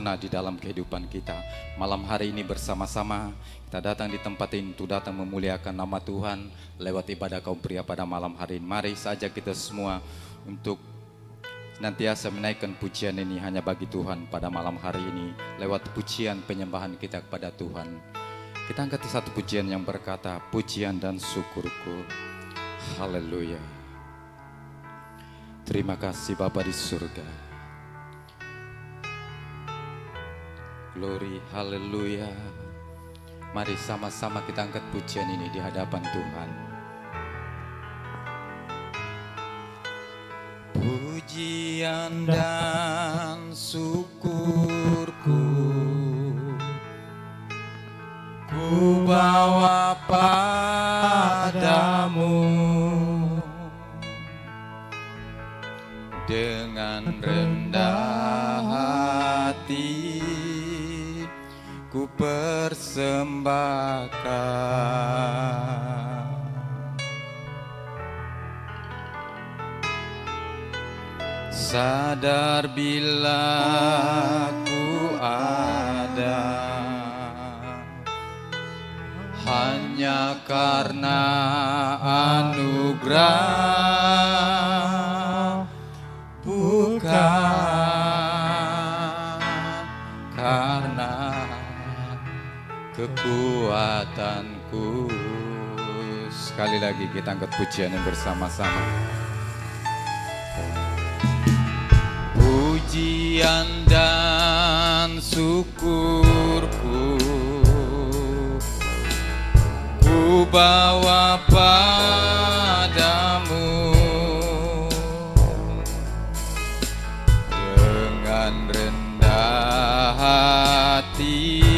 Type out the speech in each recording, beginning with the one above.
sempurna di dalam kehidupan kita. Malam hari ini bersama-sama kita datang di tempat ini untuk datang memuliakan nama Tuhan lewat ibadah kaum pria pada malam hari ini. Mari saja kita semua untuk senantiasa menaikkan pujian ini hanya bagi Tuhan pada malam hari ini lewat pujian penyembahan kita kepada Tuhan. Kita angkat satu pujian yang berkata, pujian dan syukurku. Haleluya. Terima kasih Bapa di surga. Glory, haleluya. Mari sama-sama kita angkat pujian ini di hadapan Tuhan. Pujian dan syukurku ku bawa padamu dengan rendah hati. Ku persembahkan sadar bila ku ada hanya karena anugerah, bukan karena kekuatanku. Sekali lagi kita angkat pujian yang bersama-sama. Pujian dan syukurku ku bawa padamu dengan rendah hati.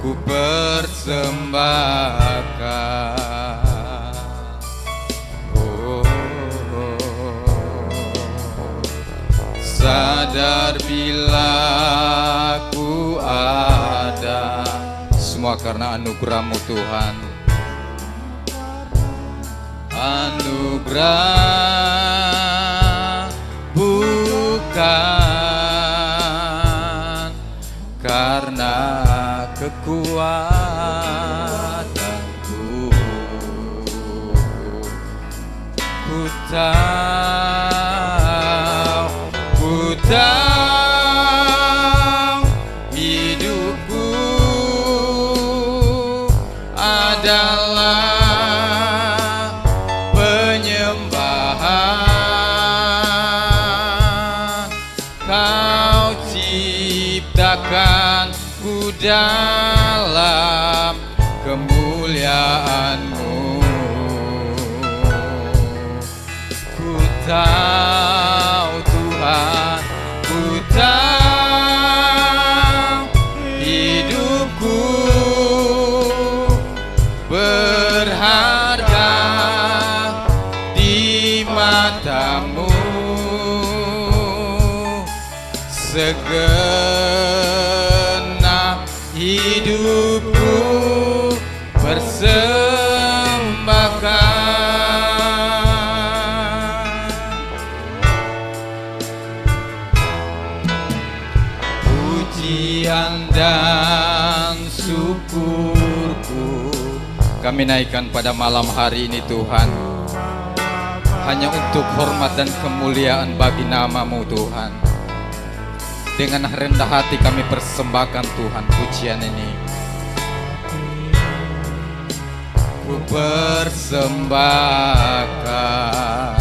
Ku persembahkan, sadar bila ku ada, semua karena anugerah-Mu Tuhan. Anugerah bukan karena kekuatanku. Ku tahu hidupku adalah penyembahan. Kau ciptakan ku dalam kemuliaan-Mu. Ku tahu Tuhan, ku tahu hidupku berharga di mata-Mu. Segenap hidupku persembahkan. Pujian dan syukurku kami naikkan pada malam hari ini Tuhan, hanya untuk hormat dan kemuliaan bagi nama-Mu Tuhan. Dengan rendah hati kami persembahkan Tuhan pujian ini. Ku persembahkan,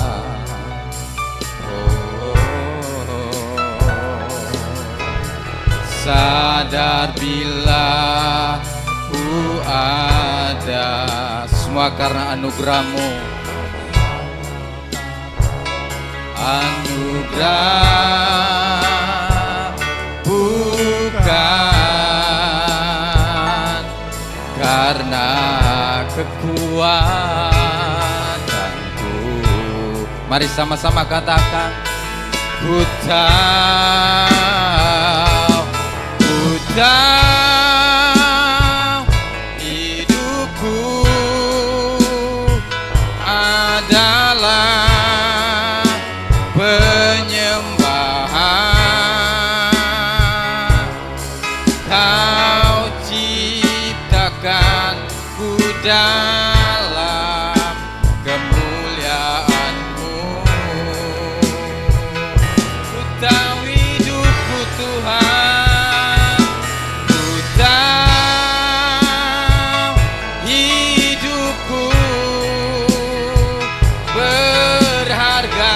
sadar bila ku ada, semua karena anugerah-Mu. Anugerah bukan karena kekuatanku. Mari sama-sama katakan, ku tahu hidupku adalah penyembahan. dalam kemuliaan-Mu. Ku tahu hidupku Tuhan, ku tahu hidupku berharga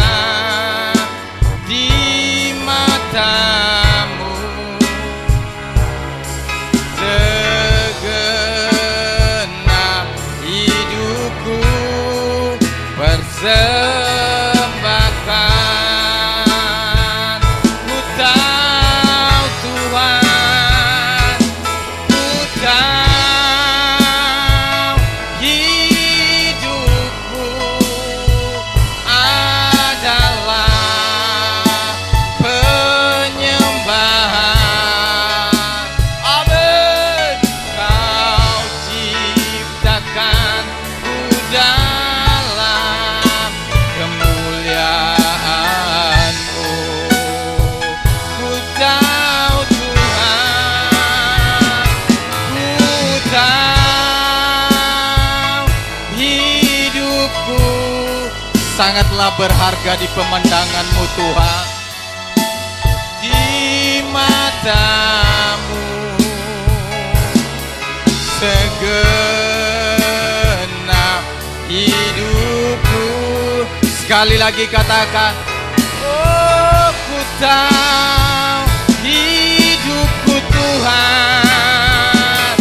di mata-Mu. Segenap hidupku persembahkan. Ku tahu Tuhan, ku tahu hidupku adalah penyembahan. Amin. Kau ciptakan ku dalam kemuliaan-Mu. Ku tahu Tuhan, ku tahu hidupku sangatlah berharga di pemandangan-Mu Tuhan, di mata-Mu. Segenap hidupku, sekali lagi katakan, oh ku tahu hidupku Tuhan,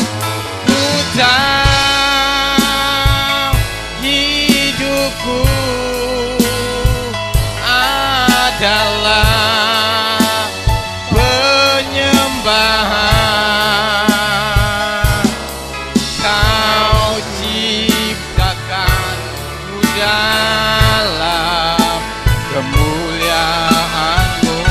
ku tahu hidupku adalah penyembahan. Kau ciptakan ku dalam kemuliaan-Mu.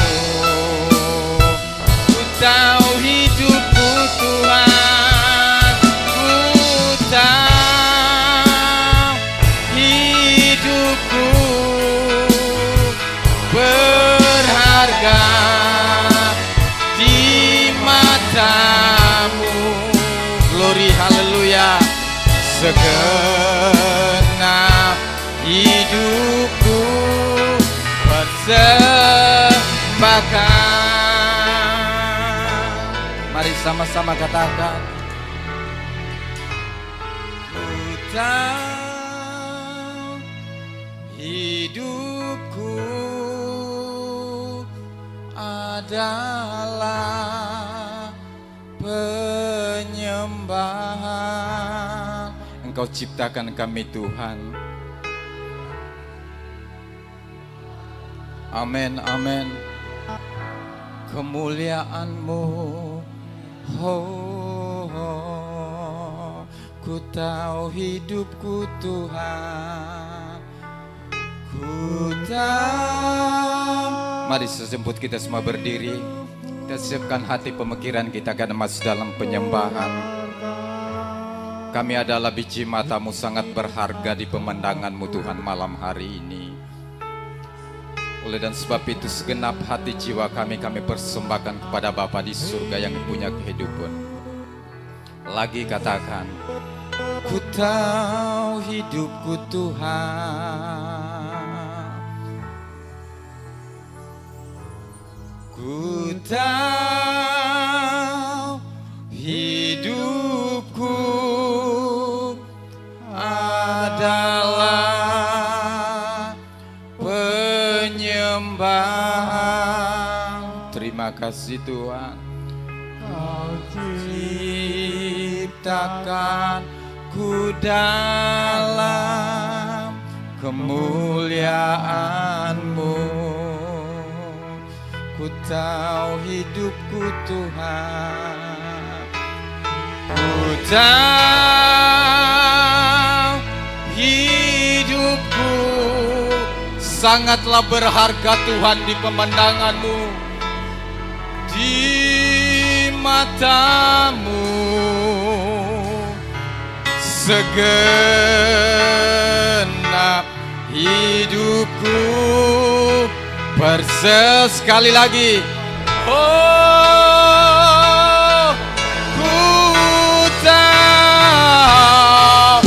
Ku tahu hidupku Tuhan, ku tahu hidupku berharga di mata-Mu. Glory, haleluya. Segenap hidupku persembahkan. Mari sama-sama katakan, ku tahu hidupku adalah penyembahan. Engkau ciptakan kami Tuhan. Amin, amin. Kemuliaan-Mu, oh, oh. Ku tahu hidupku Tuhan, ku tahu. Mari sejemput kita semua berdiri. Kita siapkan hati pemikiran kita akan masuk dalam penyembahan. Kami adalah biji mata-Mu sangat berharga di pemandangan-Mu Tuhan malam hari ini. Oleh dan sebab itu segenap hati jiwa kami persembahkan kepada Bapa di surga yang punya kehidupan. Lagi katakan, ku tahu hidupku Tuhan, ku tahu hidupku adalah penyembahan. Terima kasih Tuhan. Kau ciptakan ku dalam kemuliaan-Mu. Ku tahu hidupku Tuhan, ku tahu hidupku sangatlah berharga Tuhan di pemandangan-Mu, di mata-Mu. Segenap hidupku sekali lagi, oh ku tahu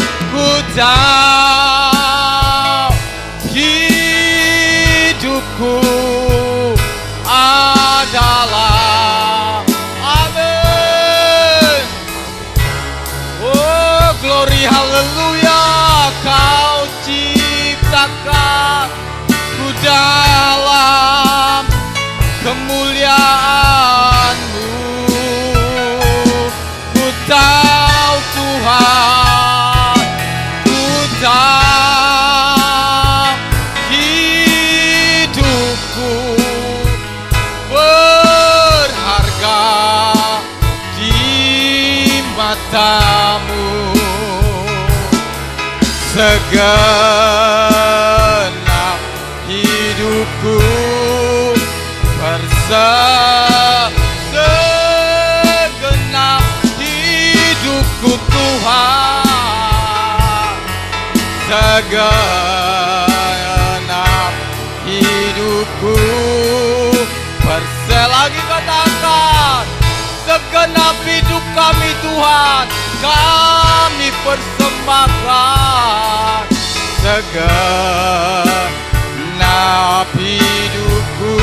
segenap hidupku segenap hidupku Tuhan, segenap hidupku lagi katakan, segenap hidup kami Tuhan kami persembahkan, segenap hidupku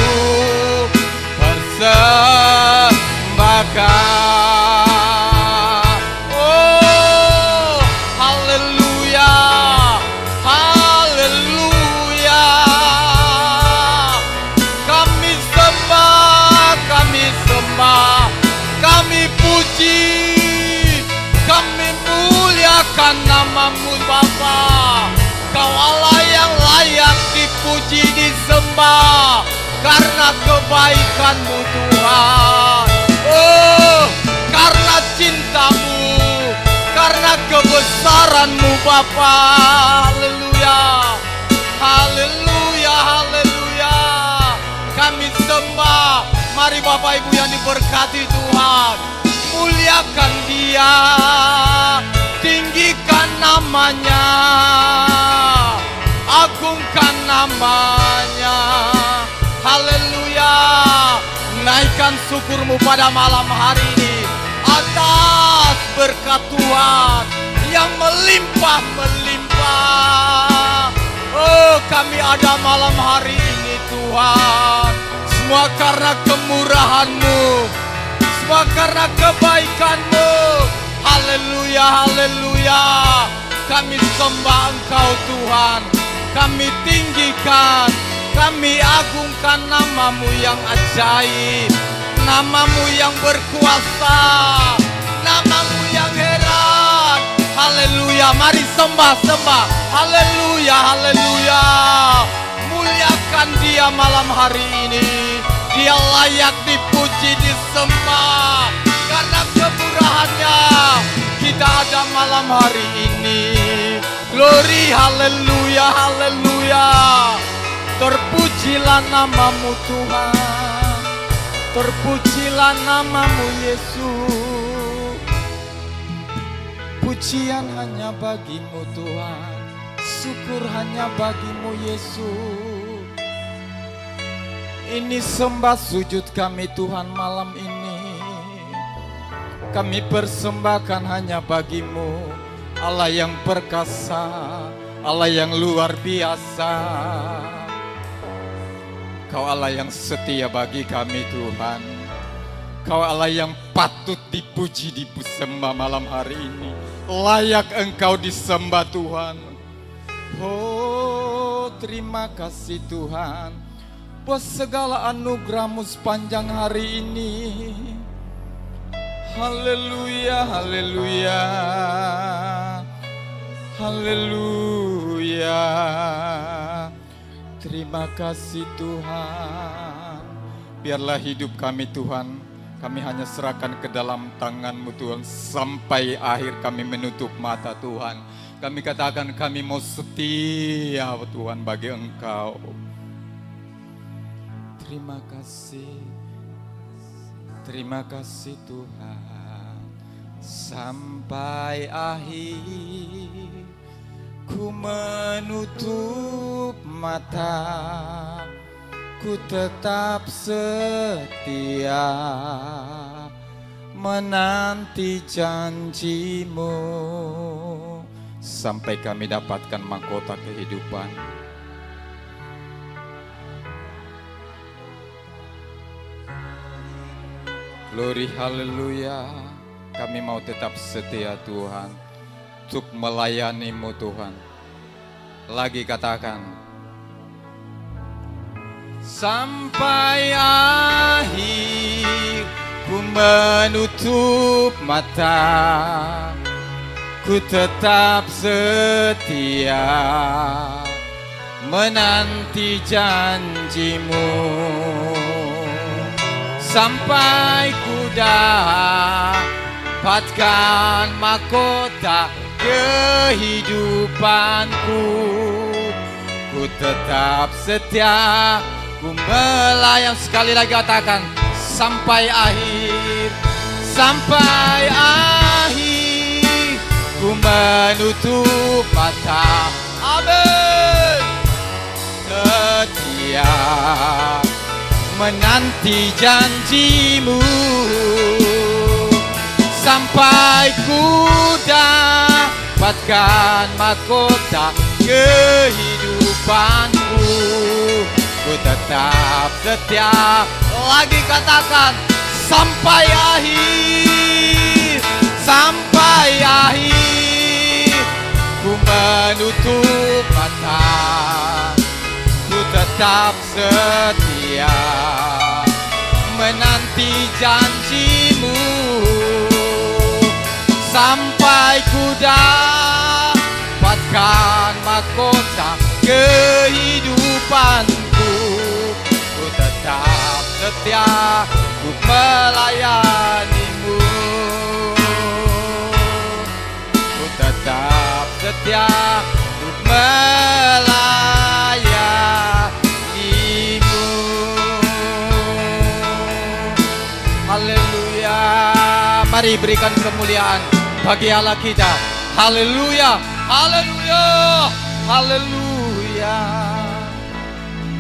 persembahkan. Oh, haleluya, haleluya. Kami sembah, kami sembah, kami puji, kami muliakan nama-Mu Bapa. Kau Allah yang layak dipuji, disembah karena kebaikan-Mu Tuhan. Oh, karena cinta-Mu, karena kebesaran-Mu Bapa. Haleluya, haleluya, haleluya. Kami sembah. Mari Bapak Ibu yang diberkati Tuhan, muliakan Dia, tinggikan namanya, agungkan namanya. Haleluya. Naikkan syukurmu pada malam hari ini atas berkat Tuhan yang melimpah-melimpah. Oh, kami ada malam hari ini Tuhan, semua karena kemurahan-Mu, semua karena kebaikan-Mu. Haleluya, haleluya. Kami sembah Engkau Tuhan, kami tinggikan, kami agungkan nama-Mu yang ajaib, nama-Mu yang berkuasa, nama-Mu yang heran. Haleluya, mari sembah-sembah. Haleluya, haleluya. Muliakan Dia malam hari ini. Dia layak dipuji, disembah. Karena kemurahan-Nya kita ada malam hari ini. Glory, haleluya, haleluya. Terpujilah nama-Mu Tuhan, terpujilah nama-Mu Yesus. Pujian hanya bagi-Mu Tuhan, syukur hanya bagi-Mu Yesus. Ini sembah sujud kami Tuhan malam ini, kami persembahkan hanya bagi-Mu, Allah yang perkasa, Allah yang luar biasa. Kau Allah yang setia bagi kami Tuhan. Kau Allah yang patut dipuji, disembah malam hari ini. Layak Engkau disembah Tuhan. Oh, terima kasih Tuhan buat segala anugerah-Mu sepanjang hari ini. Haleluya, haleluya, haleluya. Terima kasih Tuhan. Biarlah hidup kami Tuhan, kami hanya serahkan ke dalam tangan-Mu Tuhan. Sampai akhir kami menutup mata Tuhan, kami katakan kami mau setia Tuhan bagi Engkau. Terima kasih Tuhan. Sampai akhir ku menutup mata, ku tetap setia menanti janji-Mu sampai kami dapatkan mahkota kehidupan. Glory, haleluya. Kami mau tetap setia Tuhan untuk melayani-Mu Tuhan. Lagi katakan, sampai akhir ku menutup mata, ku tetap setia menanti janji-Mu sampai ku dapatkan mahkota kehidupanku. Ku tetap setia, ku melayang. Sekali lagi katakan, sampai akhir, sampai akhir. Ku menutup mata, amin. Setia menanti janjimu, sampai ku dapatkan mahkota kehidupanku. Ku tetap setia, lagi katakan, sampai akhir, sampai akhir. Ku menutup mata, ku tetap setia menanti janjimu, sampai ku dapatkan mahkota kehidupanku. Ku tetap setia, ku melayanimu. Ku tetap setia, ku melayanimu. Haleluya. Mari berikan kemuliaan bagi Allah kita. Haleluya, haleluya, haleluya.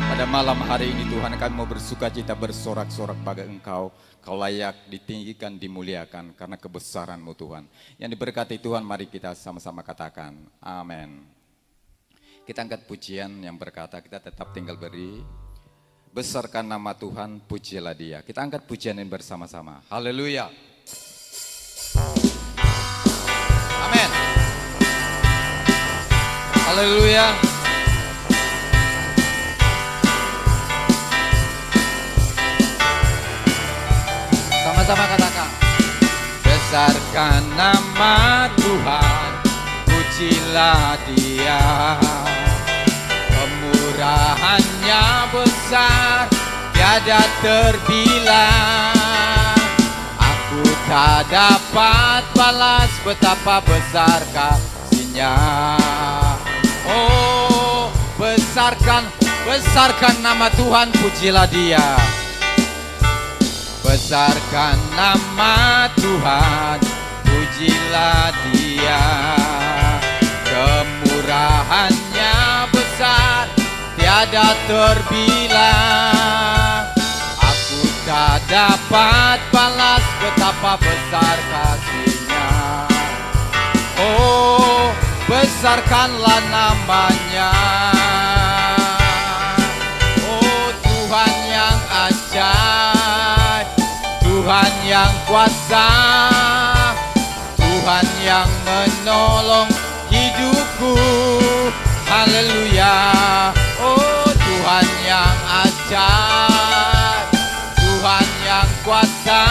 Pada malam hari ini Tuhan, kami mau bersukacita, bersorak-sorak bagi Engkau. Kau layak ditinggikan, dimuliakan karena kebesaran-Mu Tuhan. Yang diberkati Tuhan, mari kita sama-sama katakan amin. Kita angkat pujian yang berkata, kita tetap tinggal beri. Besarkan nama Tuhan, pujilah Dia. Kita angkat pujian ini bersama-sama. Haleluya. Amin. Haleluya. Sama-sama katakan. Besarkan nama Tuhan, pujilah Dia. Kemurahannya besar, tiada terbilang. Aku tak dapat balas betapa besar kasih-Nya. Oh, besarkan nama Tuhan, pujilah Dia. Besarkan nama Tuhan, pujilah Dia. Kemurahannya besar, tiada terbilang. Aku tak dapat balas betapa besar kasih-Nya. Oh, besarkanlah namanya. Oh, Tuhan yang ajaib, Tuhan yang kuasa, Tuhan yang menolong hidupku. Haleluya. Oh, Tuhan yang ajaib, Tuhan yang kuasa,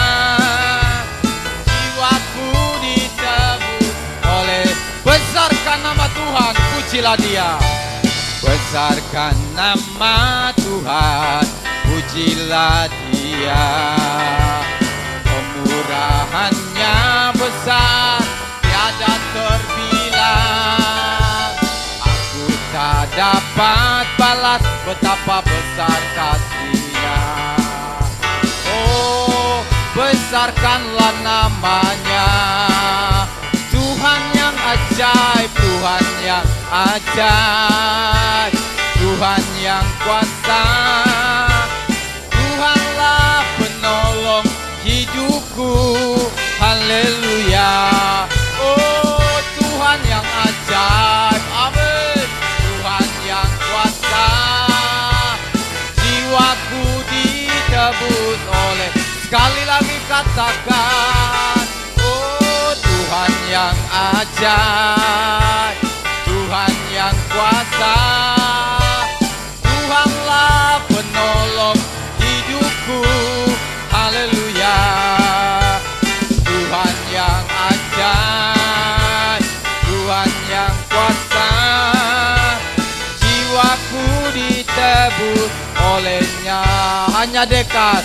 jiwaku ditebus oleh. Besarkan nama Tuhan, pujilah Dia. Besarkan nama Tuhan, pujilah Dia. Kemurahannya besar, tiada terbilang. Aku tak dapat balas betapa besar kasih-Nya. Oh, besarkanlah namanya. Tuhan yang ajaib, Tuhan yang ajaib, Tuhan yang kuasa, Tuhanlah penolong hidupku. Haleluya. Oh, Tuhan yang ajaib, amin. Tuhan yang kuasa, jiwaku ditebus oleh. Sekali lagi katakan, oh, Tuhan yang ajaib, Tuhan yang kuasa, Tuhanlah penolong hidupku. Haleluya. Tuhan yang ajaib, Tuhan yang kuasa, jiwaku ditebus oleh-Nya. Hanya dekat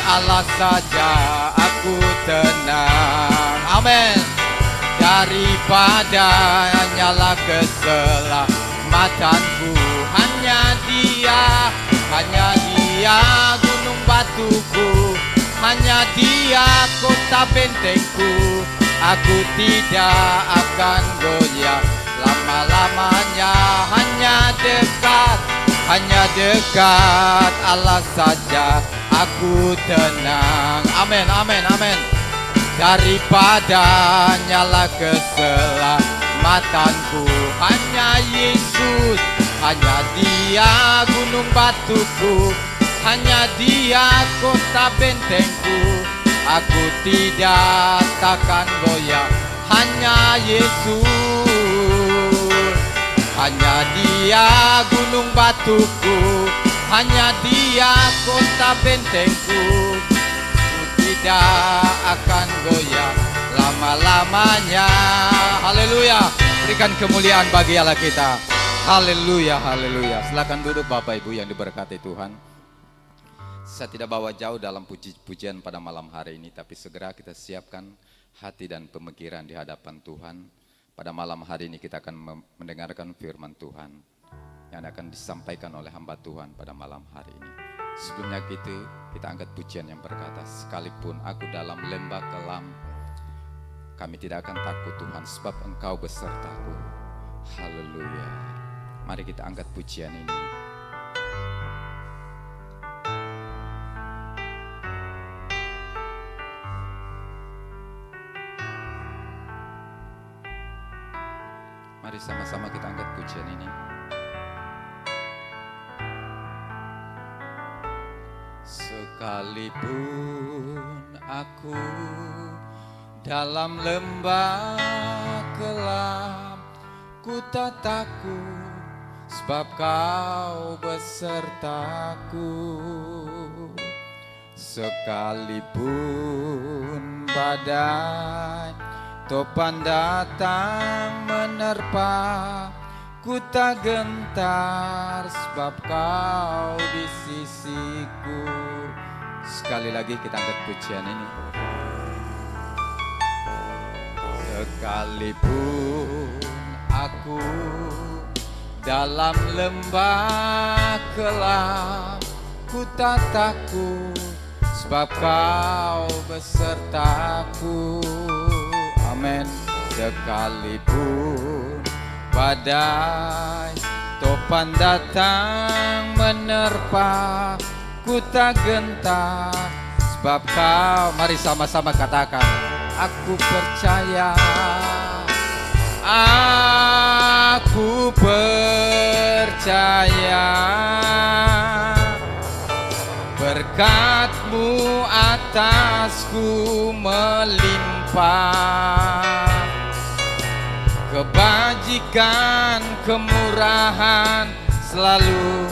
Allah saja aku tenang. Amin. daripada nyala keselamatanku. Hanya Dia gunung batuku, hanya Dia kota bentengku. Aku tidak akan goyah lama-lamanya. Hanya dekat Allah saja aku tenang. Amin, amin, amin. Daripada nyala keselamatanku, hanya Yesus, hanya Dia gunung batuku, hanya Dia kota bentengku. Aku tidak takkan goyah. Hanya Yesus, hanya Dia gunung batuku, hanya Dia kota bentengku. Tidak akan goyah lama-lamanya. Haleluya. Berikan kemuliaan bagi Allah kita. Haleluya, haleluya. Silakan duduk Bapak Ibu yang diberkati Tuhan. Saya tidak bawa jauh dalam pujian pada malam hari ini, tapi segera kita siapkan hati dan pemikiran di hadapan Tuhan. Pada malam hari ini kita akan mendengarkan firman Tuhan yang akan disampaikan oleh hamba Tuhan pada malam hari ini. Sebelumnya kita angkat pujian yang berkata, sekalipun aku dalam lembah kelam, kami tidak akan takut Tuhan, sebab Engkau besertaku. Haleluya. Mari kita angkat pujian ini. Mari sama-sama kita angkat pujian ini. Sekalipun aku dalam lembah kelam, ku tak takut, sebab Kau besertaku. Sekalipun badai topan datang menerpa, ku tak gentar, sebab Kau di sisiku. Sekali lagi kita angkat pujian ini. Sekalipun aku dalam lembah kelam, ku tak takut, sebab Kau besertaku. Amin. Sekalipun badai topan datang menerpa, ku tak gentar, sebab Kau. Mari sama-sama katakan, aku percaya, aku percaya, berkat-Mu atasku melimpah, kebajikan, kemurahan selalu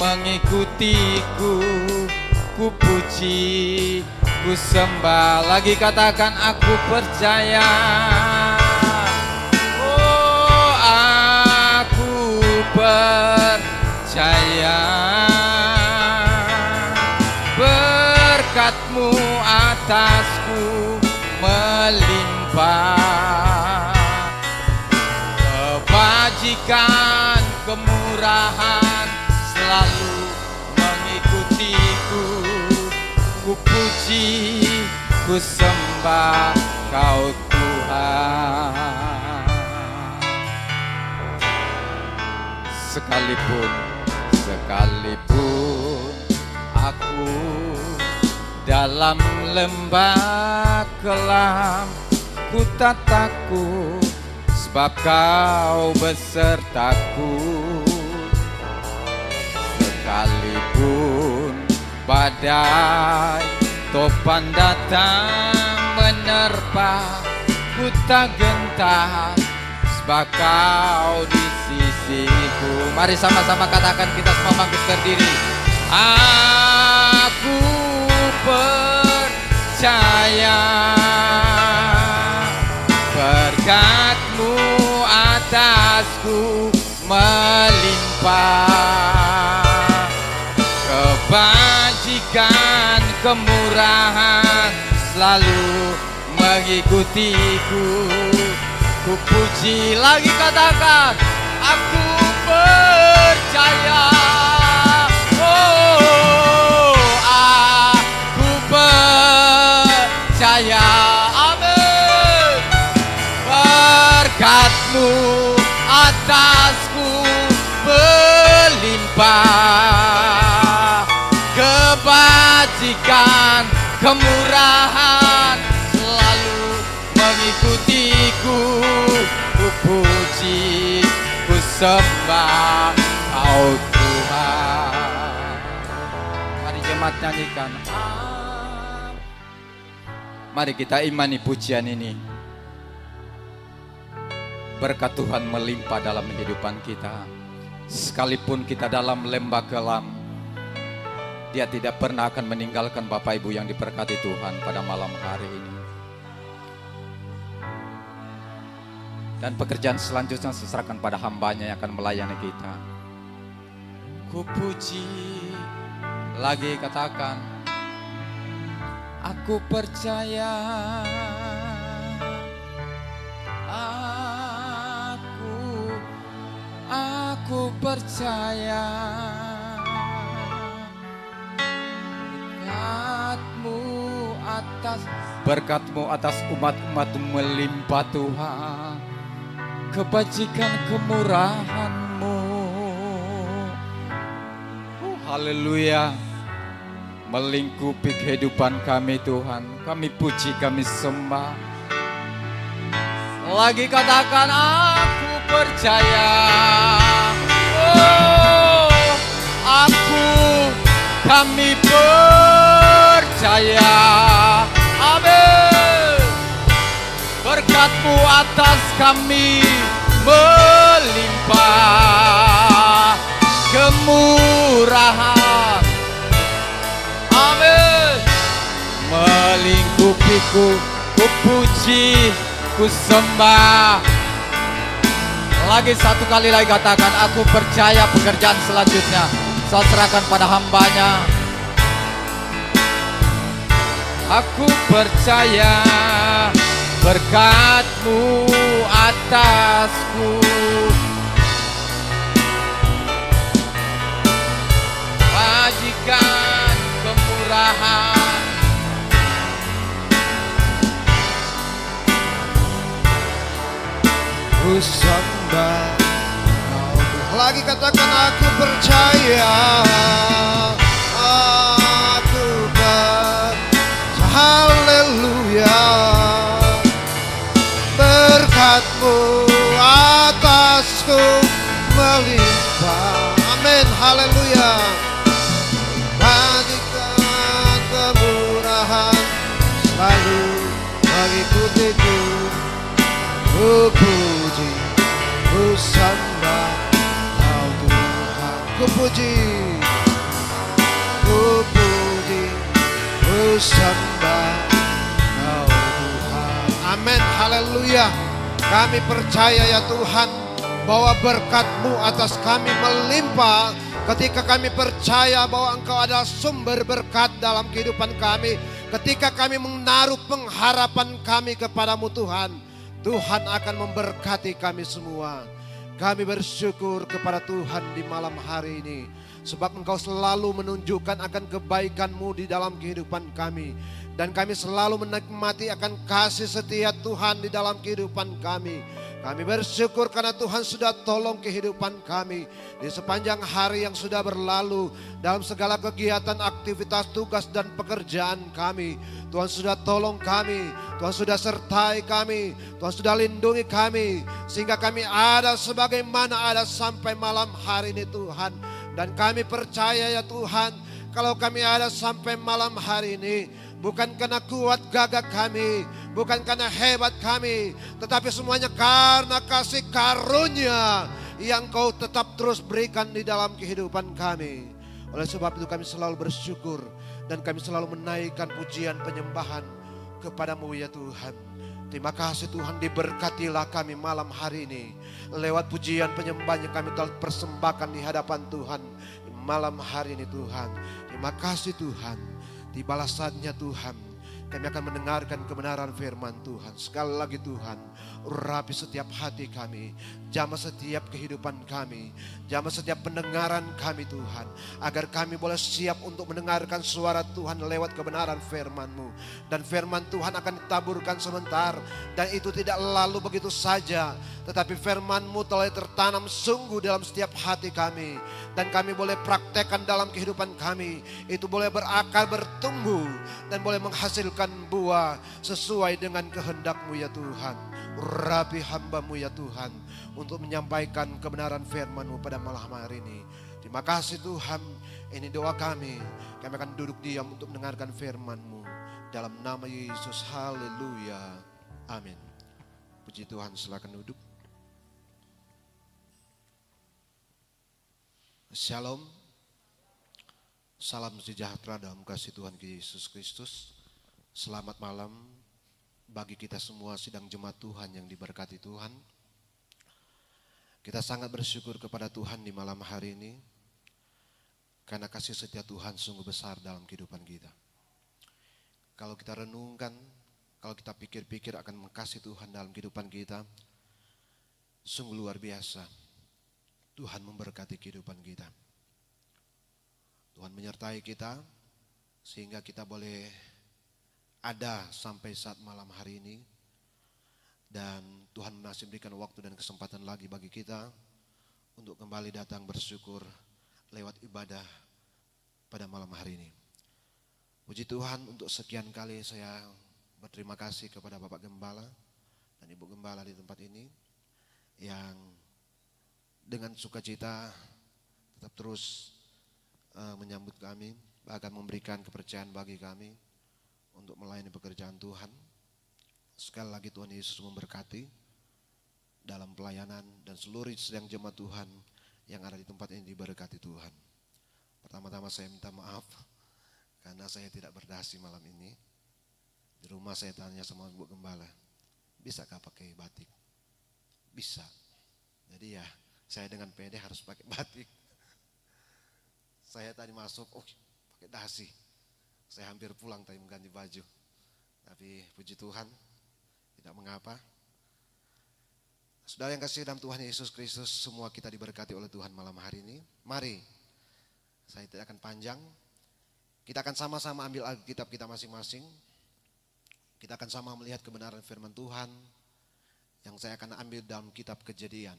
mengikutiku. Ku puji, ku sembah. Lagi katakan, aku percaya. Oh, aku percaya, berkat-Mu atasku melimpah, kebajikan, kemurahan selalu mengikutiku. Ku puji, ku sembah Kau Tuhan. Sekalipun aku dalam lembah kelam, ku tak takut, sebab Kau besertaku. Sekalipun badai topan datang menerpa, ku tak gentar, sebab Kau di sisiku. Mari sama-sama katakan, kita semua bangkit berdiri. Aku percaya, berkat-Mu atasku melimpah, kebajikan, kemurahan selalu mengikutiku. Ku puji lagi, katakan, aku percaya. Oh, aku percaya. Amin. Berkat-Mu atasku berlimpah, kebajikan, kemurahan selalu mengikutiku. Ku puji, ku sembah Kau Tuhan. Mari jemaat nyanyikan. Mari kita imani pujian ini. Berkat Tuhan melimpah dalam kehidupan kita. Sekalipun kita dalam lembah kelam, Dia tidak pernah akan meninggalkan Bapak Ibu yang diberkati Tuhan pada malam hari ini. Dan pekerjaan selanjutnya serahkan pada hamba-Nya yang akan melayani kita. Ku puji lagi, katakan, aku percaya. Aku percaya. Berkat-Mu atas umat-umat-Mu melimpah Tuhan, kebajikan kemurahan-Mu. Haleluya, melingkupi kehidupan kami Tuhan. Kami puji, kami sembah. Lagi katakan, aku percaya. Oh, kami percaya. Amin. Berkat-Mu atas kami melimpah, kemurahan, amin, melingkupiku. Ku puji, ku sembah. Lagi satu kali lagi katakan, aku percaya pekerjaan selanjutnya saya serahkan pada hamba-Nya. Aku percaya berkat-Mu atasku, bajikan kemurahan, ku sembah Kau. Lagi katakan, aku percaya. Aku percaya. Haleluya. Berkat-Mu atasku melimpah. Amin. Haleluya. Bagikan kemurahan selalu mengikutiku. Ku puji, ku sembah Kau Tuhan. Ku puji, ku puji, ku sembah Kau Tuhan. Amin, haleluya. Kami percaya ya Tuhan, bahwa berkat-Mu atas kami melimpah. Ketika kami percaya bahwa Engkau adalah sumber berkat dalam kehidupan kami, ketika kami menaruh pengharapan kami kepada-Mu Tuhan, Tuhan akan memberkati kami semua. Kami bersyukur kepada Tuhan di malam hari ini, sebab Engkau selalu menunjukkan akan kebaikan-Mu di dalam kehidupan kami. Dan kami selalu menikmati akan kasih setia Tuhan di dalam kehidupan kami. Kami bersyukur karena Tuhan sudah tolong kehidupan kami di sepanjang hari yang sudah berlalu. Dalam segala kegiatan, aktivitas, tugas dan pekerjaan kami, Tuhan sudah tolong kami, Tuhan sudah sertai kami, Tuhan sudah lindungi kami, sehingga kami ada sebagaimana ada sampai malam hari ini Tuhan. Dan kami percaya ya Tuhan, kalau kami ada sampai malam hari ini, bukan karena kuat gagah kami, bukan karena hebat kami, tetapi semuanya karena kasih karunia yang Kau tetap terus berikan di dalam kehidupan kami. Oleh sebab itu kami selalu bersyukur dan kami selalu menaikkan pujian penyembahan kepada-Mu ya Tuhan. Terima kasih Tuhan, diberkatilah kami malam hari ini. Lewat pujian penyembahan yang kami telah persembahkan di hadapan Tuhan malam hari ini Tuhan. Terima kasih Tuhan, di balasannya Tuhan kami akan mendengarkan kebenaran firman Tuhan. Sekali lagi Tuhan, urapi setiap hati kami, jamah setiap kehidupan kami, jamah setiap pendengaran kami Tuhan, agar kami boleh siap untuk mendengarkan suara Tuhan lewat kebenaran firman-Mu. Dan firman Tuhan akan ditaburkan sebentar, dan itu tidak lalu begitu saja, tetapi firman-Mu telah tertanam sungguh dalam setiap hati kami, dan kami boleh praktekkan dalam kehidupan kami. Itu boleh berakar, bertumbuh, dan boleh menghasilkan buah sesuai dengan kehendak-Mu ya Tuhan. Urapi hamba-Mu ya Tuhan untuk menyampaikan kebenaran firman-Mu pada malam hari ini. Terima kasih Tuhan, ini doa kami. Kami akan duduk diam untuk mendengarkan firman-Mu. Dalam nama Yesus, haleluya, amin. Puji Tuhan, silakan duduk. Shalom, salam sejahtera dalam kasih Tuhan Yesus Kristus. Selamat malam bagi kita semua sidang jemaat Tuhan yang diberkati Tuhan. Kita sangat bersyukur kepada Tuhan di malam hari ini, karena kasih setia Tuhan sungguh besar dalam kehidupan kita. Kalau kita renungkan, kalau kita pikir-pikir akan kasih Tuhan dalam kehidupan kita, sungguh luar biasa. Tuhan memberkati kehidupan kita. Tuhan menyertai kita sehingga kita boleh ada sampai saat malam hari ini. Dan Tuhan masih berikan waktu dan kesempatan lagi bagi kita untuk kembali datang bersyukur lewat ibadah pada malam hari ini. Puji Tuhan, untuk sekian kali saya berterima kasih kepada Bapak Gembala dan Ibu Gembala di tempat ini yang dengan sukacita tetap terus menyambut kami, bahkan memberikan kepercayaan bagi kami untuk melayani pekerjaan Tuhan. Sekali lagi Tuhan Yesus memberkati dalam pelayanan, dan seluruh sedang jemaat Tuhan yang ada di tempat ini diberkati Tuhan. Pertama-tama saya minta maaf karena saya tidak berdasi malam ini. Di rumah saya tanya sama Bu Gembala, bisakah pakai batik? Bisa. Jadi ya saya dengan pede harus pakai batik. Saya tadi masuk, pakai dasi. Saya hampir pulang tadi mengganti baju. Tapi puji Tuhan, tidak mengapa. Saudara yang kasih dalam Tuhan Yesus Kristus, semua kita diberkati oleh Tuhan malam hari ini. Mari, saya tidak akan panjang. Kita akan sama-sama ambil Alkitab kita masing-masing. Kita akan sama melihat kebenaran firman Tuhan yang saya akan ambil dalam kitab Kejadian.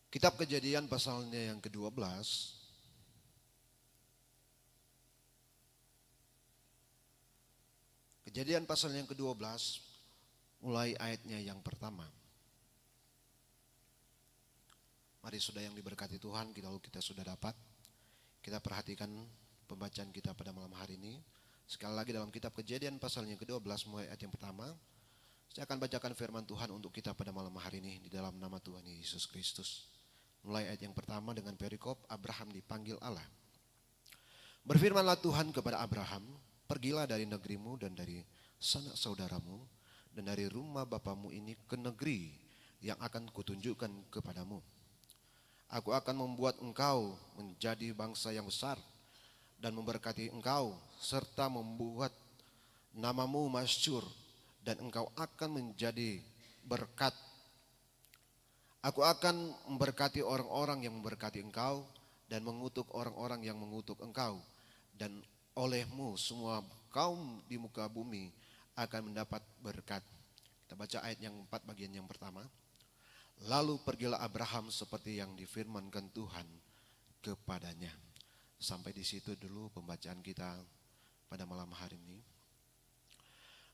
Kitab Kejadian pasalnya yang ke-12. Kejadian pasalnya yang ke-12, mulai ayatnya yang pertama. Mari saudara yang diberkati Tuhan, kita sudah dapat. Kita perhatikan pembacaan kita pada malam hari ini. Sekali lagi dalam kitab Kejadian pasalnya yang ke-12, mulai ayat yang pertama. Saya akan bacakan firman Tuhan untuk kita pada malam hari ini di dalam nama Tuhan Yesus Kristus. Mulai ayat yang pertama dengan perikop Abraham dipanggil Allah. Berfirmanlah Tuhan kepada Abraham, pergilah dari negerimu dan dari sanak saudaramu dan dari rumah bapamu ini ke negeri yang akan kutunjukkan kepadamu. Aku akan membuat engkau menjadi bangsa yang besar dan memberkati engkau serta membuat namamu masyhur, dan engkau akan menjadi berkat. Aku akan memberkati orang-orang yang memberkati engkau dan mengutuk orang-orang yang mengutuk engkau, dan olehmu semua kaum di muka bumi akan mendapat berkat. Kita baca ayat yang 4 bagian yang pertama. Lalu pergilah Abraham seperti yang difirmankan Tuhan kepadanya. Sampai di situ dulu pembacaan kita pada malam hari ini.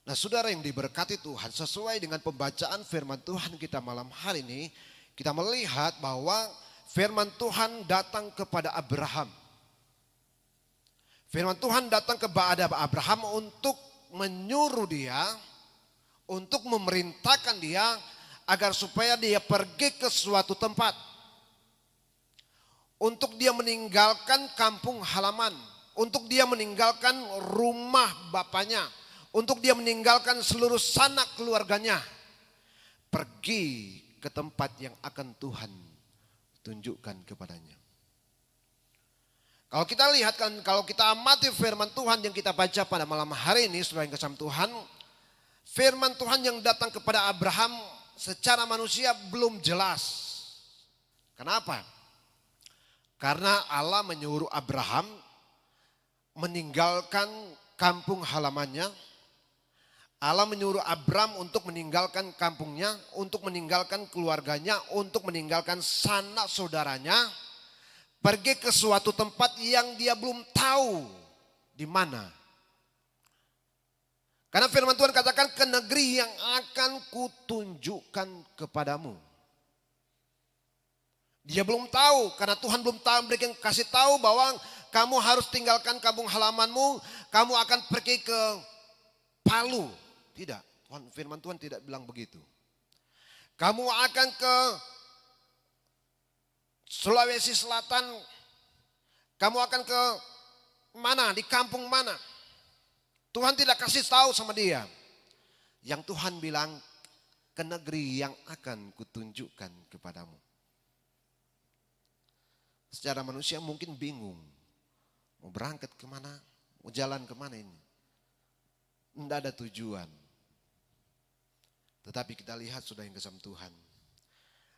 Nah, saudara yang diberkati Tuhan, sesuai dengan pembacaan firman Tuhan kita malam hari ini, kita melihat bahwa firman Tuhan datang kepada Abraham. Firman Tuhan datang kepada Abraham untuk menyuruh dia, untuk memerintahkan dia agar supaya dia pergi ke suatu tempat. Untuk dia meninggalkan kampung halaman, untuk dia meninggalkan rumah bapaknya, untuk dia meninggalkan seluruh sanak keluarganya. Pergi ke tempat yang akan Tuhan tunjukkan kepadanya. Kalau kita lihat kan, kalau kita amati firman Tuhan yang kita baca pada malam hari ini, saudara yang kasih Tuhan, firman Tuhan yang datang kepada Abraham secara manusia belum jelas. Kenapa? Karena Allah menyuruh Abraham meninggalkan kampung halamannya. Allah menyuruh Abraham untuk meninggalkan kampungnya, untuk meninggalkan keluarganya, untuk meninggalkan sanak saudaranya, pergi ke suatu tempat yang dia belum tahu di mana. Karena firman Tuhan katakan, ke negeri yang akan kutunjukkan kepadamu. Dia belum tahu, karena Tuhan belum tahu, berikan kasih tahu bahwa kamu harus tinggalkan kampung halamanmu, kamu akan pergi ke Palu. Tidak, firman Tuhan tidak bilang begitu. Kamu akan ke Sulawesi Selatan, kamu akan ke mana, di kampung mana. Tuhan tidak kasih tahu sama dia. Yang Tuhan bilang, ke negeri yang akan kutunjukkan kepadamu. Secara manusia mungkin bingung, mau berangkat kemana, mau jalan kemana ini. Tidak ada tujuan. Tetapi kita lihat saudara yang kasih Tuhan.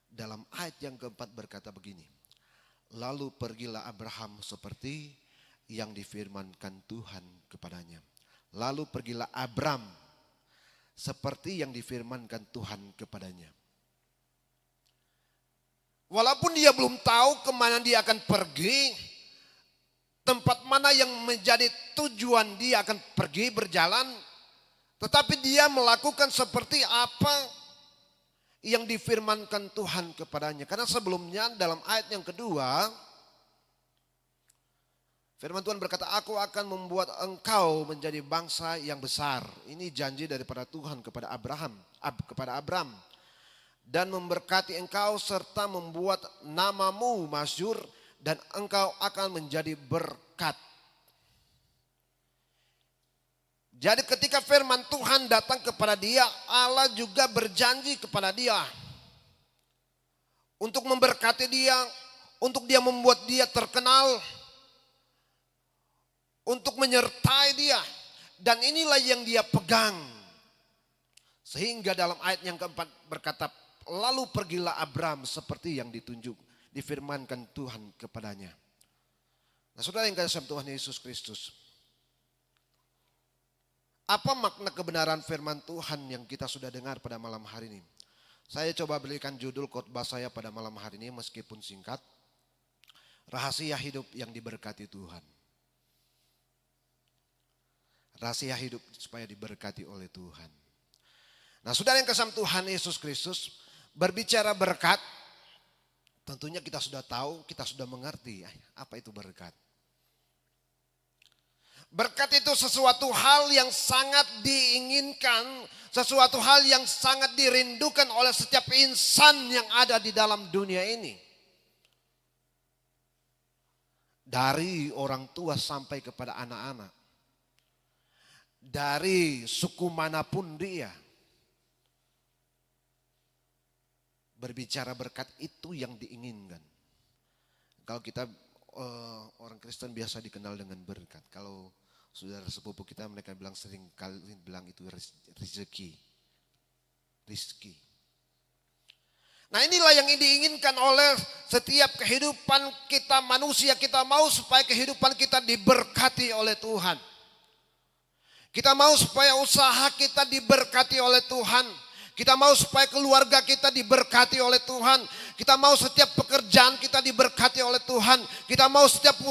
Dalam ayat yang keempat berkata begini. Lalu pergilah Abraham seperti yang difirmankan Tuhan kepadanya. Lalu pergilah Abram seperti yang difirmankan Tuhan kepadanya. Walaupun dia belum tahu kemana dia akan pergi, tempat mana yang menjadi tujuan dia akan pergi berjalan, tetapi dia melakukan seperti apa yang difirmankan Tuhan kepadanya. Karena sebelumnya dalam ayat yang kedua, firman Tuhan berkata, aku akan membuat engkau menjadi bangsa yang besar. Ini janji daripada Tuhan kepada Abram. Dan memberkati engkau serta membuat namamu masyhur dan engkau akan menjadi berkat. Jadi ketika firman Tuhan datang kepada dia, Allah juga berjanji kepada dia untuk memberkati dia, untuk dia membuat dia terkenal, untuk menyertai dia. Dan inilah yang dia pegang. Sehingga dalam ayat yang keempat berkata, lalu pergilah Abram seperti yang difirmankan Tuhan kepadanya. Nah, saudara yang kasih Tuhan Yesus Kristus, apa makna kebenaran firman Tuhan yang kita sudah dengar pada malam hari ini? Saya coba berikan judul khotbah saya pada malam hari ini meskipun singkat. Rahasia hidup yang diberkati Tuhan. Rahasia hidup supaya diberkati oleh Tuhan. Nah, saudara yang kasih Tuhan Yesus Kristus, berbicara berkat, tentunya kita sudah tahu, kita sudah mengerti apa itu berkat. Berkat itu sesuatu hal yang sangat diinginkan, sesuatu hal yang sangat dirindukan oleh setiap insan yang ada di dalam dunia ini. Dari orang tua sampai kepada anak-anak. Dari suku manapun dia. Berbicara berkat itu yang diinginkan. Kalau kita orang Kristen biasa dikenal dengan berkat. Kalau saudara sepupu kita mereka sering kali bilang itu rezeki. Rizki. Nah, inilah yang diinginkan oleh setiap kehidupan kita manusia. Kita mau supaya kehidupan kita diberkati oleh Tuhan. Kita mau supaya usaha kita diberkati oleh Tuhan. Kita mau supaya keluarga kita diberkati oleh Tuhan. Kita mau setiap pekerjaan kita diberkati oleh Tuhan. Kita mau setiap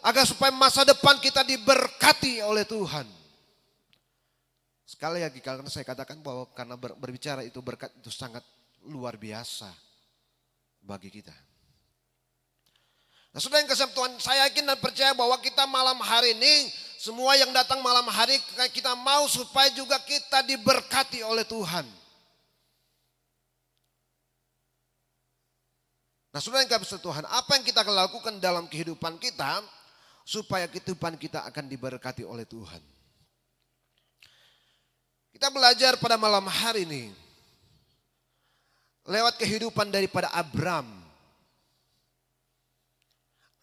agar supaya masa depan kita diberkati oleh Tuhan. Sekali lagi karena saya katakan bahwa karena berbicara itu berkat itu sangat luar biasa bagi kita. Nah, saudara yang kasih Tuhan, saya yakin dan percaya bahwa kita malam hari ini, semua yang datang malam hari kita mau supaya juga kita diberkati oleh Tuhan. Nah, saudara yang kasih Tuhan, apa yang kita lakukan dalam kehidupan kita supaya kehidupan kita akan diberkati oleh Tuhan. Kita belajar pada malam hari ini lewat kehidupan daripada Abram.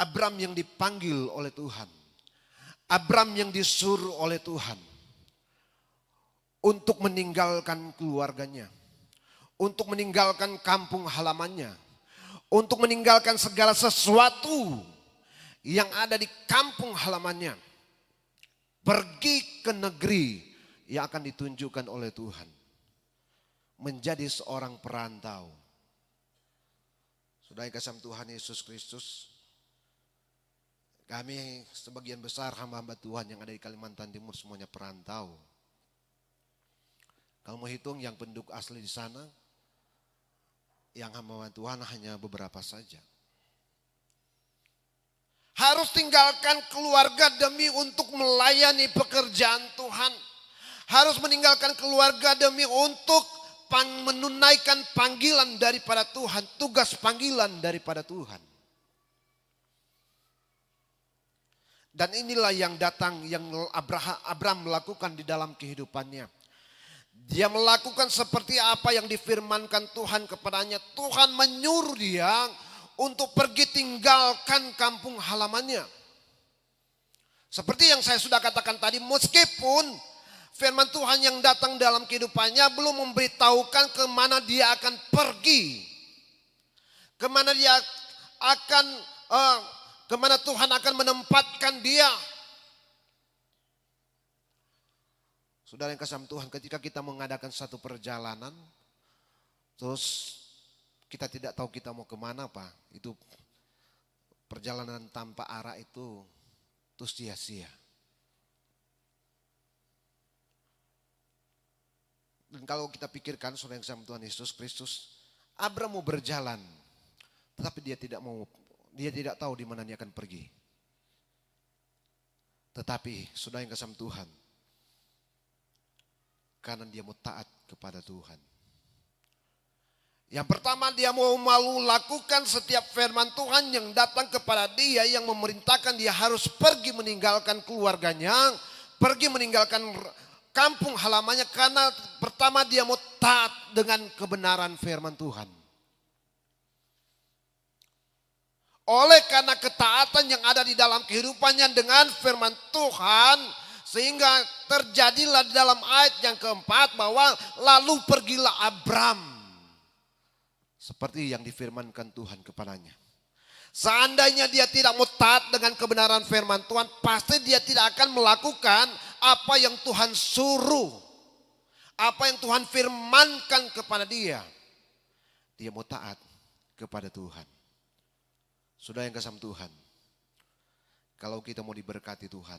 Abram yang dipanggil oleh Tuhan. Abram yang disuruh oleh Tuhan untuk meninggalkan keluarganya, untuk meninggalkan kampung halamannya, untuk meninggalkan segala sesuatu yang ada di kampung halamannya, pergi ke negeri yang akan ditunjukkan oleh Tuhan, menjadi seorang perantau. Saudara yang kasih Tuhan Yesus Kristus, kami sebagian besar hamba-hamba Tuhan yang ada di Kalimantan Timur semuanya perantau. Kalau mau hitung yang penduduk asli di sana, yang hamba Tuhan hanya beberapa saja. Harus tinggalkan keluarga demi untuk melayani pekerjaan Tuhan. Harus meninggalkan keluarga demi untuk menunaikan panggilan daripada Tuhan. Tugas panggilan daripada Tuhan. Dan inilah yang datang, yang Abraham melakukan di dalam kehidupannya. Dia melakukan seperti apa yang difirmankan Tuhan kepadanya. Tuhan menyuruh dia untuk pergi tinggalkan kampung halamannya. Seperti yang saya sudah katakan tadi, meskipun firman Tuhan yang datang dalam kehidupannya belum memberitahukan kemana dia akan pergi. Kemana dia akan, kemana Tuhan akan menempatkan dia. Saudara yang kasih Tuhan, ketika kita mengadakan satu perjalanan, terus kita tidak tahu kita mau kemana Pak, itu perjalanan tanpa arah itu terus sia-sia. Dan kalau kita pikirkan saudara yang sama Tuhan Yesus Kristus, Abraham mau berjalan, tetapi dia tidak tahu di mana dia akan pergi. Tetapi saudara yang kasih Tuhan, karena dia mau taat kepada Tuhan. Yang pertama dia mau lakukan setiap firman Tuhan yang datang kepada dia, yang memerintahkan dia harus pergi meninggalkan keluarganya, pergi meninggalkan kampung halamannya, karena pertama dia mau taat dengan kebenaran firman Tuhan. Oleh karena ketaatan yang ada di dalam kehidupannya dengan firman Tuhan, sehingga terjadilah di dalam ayat yang keempat bahwa lalu pergilah Abram. Seperti yang difirmankan Tuhan kepadanya. Seandainya dia tidak mau taat dengan kebenaran firman Tuhan, pasti dia tidak akan melakukan apa yang Tuhan suruh. Apa yang Tuhan firmankan kepada dia. Dia mau taat kepada Tuhan. Saudara yang kasih Tuhan, kalau kita mau diberkati Tuhan,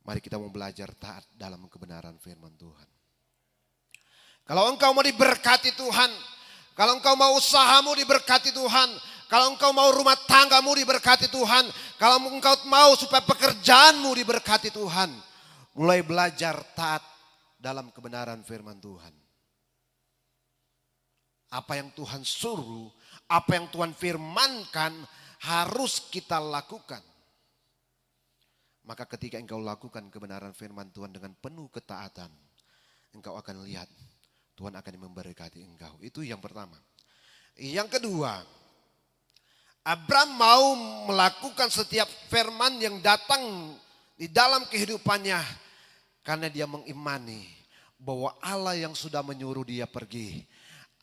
mari kita mau belajar taat dalam kebenaran firman Tuhan. Kalau engkau mau diberkati Tuhan, kalau engkau mau usahamu diberkati Tuhan, kalau engkau mau rumah tanggamu diberkati Tuhan, kalau engkau mau supaya pekerjaanmu diberkati Tuhan, mulai belajar taat dalam kebenaran firman Tuhan. Apa yang Tuhan suruh, apa yang Tuhan firmankan harus kita lakukan. Maka ketika engkau lakukan kebenaran firman Tuhan dengan penuh ketaatan, engkau akan lihat Tuhan akan memberkati engkau. Itu yang pertama. Yang kedua, Abram mau melakukan setiap firman yang datang di dalam kehidupannya karena dia mengimani bahwa Allah yang sudah menyuruh dia pergi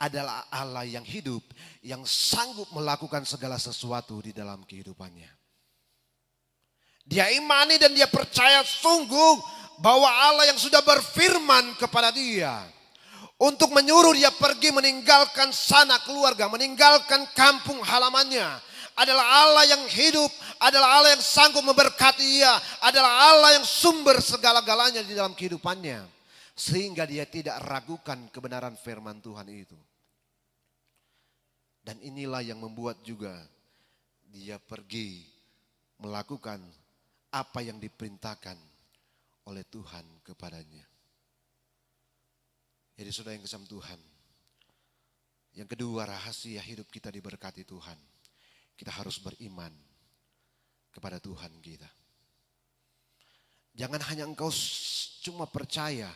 adalah Allah yang hidup, yang sanggup melakukan segala sesuatu di dalam kehidupannya. Dia imani dan dia percaya sungguh bahwa Allah yang sudah berfirman kepada dia untuk menyuruh dia pergi meninggalkan sanak keluarga, meninggalkan kampung halamannya, adalah Allah yang hidup, adalah Allah yang sanggup memberkati dia, adalah Allah yang sumber segala-galanya di dalam kehidupannya. Sehingga dia tidak ragukan kebenaran firman Tuhan itu. Dan inilah yang membuat juga dia pergi melakukan apa yang diperintahkan oleh Tuhan kepadanya. Jadi saudara yang kasih Tuhan, yang kedua rahasia hidup kita diberkati Tuhan. Kita harus beriman kepada Tuhan kita. Jangan hanya engkau cuma percaya,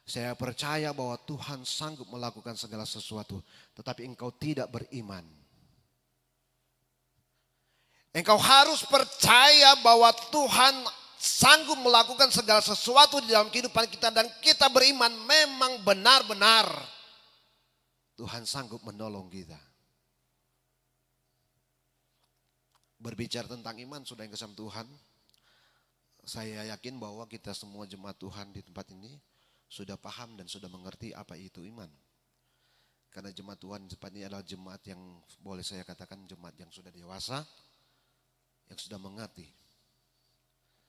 saya percaya bahwa Tuhan sanggup melakukan segala sesuatu, tetapi engkau tidak beriman. Engkau harus percaya bahwa Tuhan sanggup melakukan segala sesuatu di dalam kehidupan kita. Dan kita beriman memang benar-benar Tuhan sanggup menolong kita. Berbicara tentang iman, saudara yang kasih Tuhan, saya yakin bahwa kita semua jemaat Tuhan di tempat ini sudah paham dan sudah mengerti apa itu iman. Karena jemaat Tuhan di tempat ini adalah jemaat yang boleh saya katakan jemaat yang sudah dewasa, yang sudah mengerti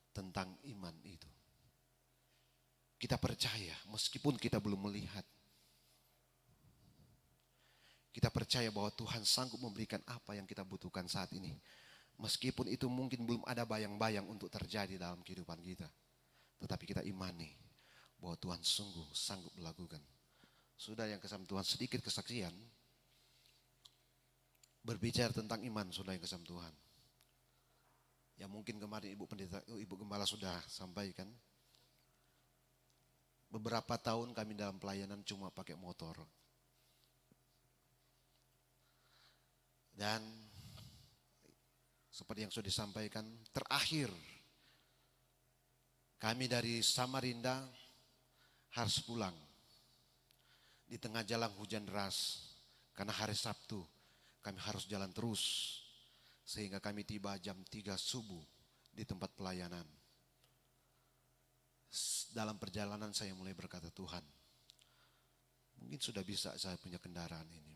tentang iman itu. Kita percaya meskipun kita belum melihat. Kita percaya bahwa Tuhan sanggup memberikan apa yang kita butuhkan saat ini. Meskipun itu mungkin belum ada bayang-bayang untuk terjadi dalam kehidupan kita. Tetapi kita imani bahwa Tuhan sungguh sanggup melakukan. Sudah yang kesam Tuhan, sedikit kesaksian. Berbicara tentang iman, sudah yang kesam Tuhan. Ya mungkin kemarin Ibu Gembala sudah sampaikan. Beberapa tahun kami dalam pelayanan cuma pakai motor. Dan seperti yang sudah disampaikan, terakhir kami dari Samarinda harus pulang. Di tengah jalan hujan deras, karena hari Sabtu kami harus jalan terus. Sehingga kami tiba jam 3 subuh di tempat pelayanan. Dalam perjalanan saya mulai berkata, Tuhan, mungkin sudah bisa saya punya kendaraan ini.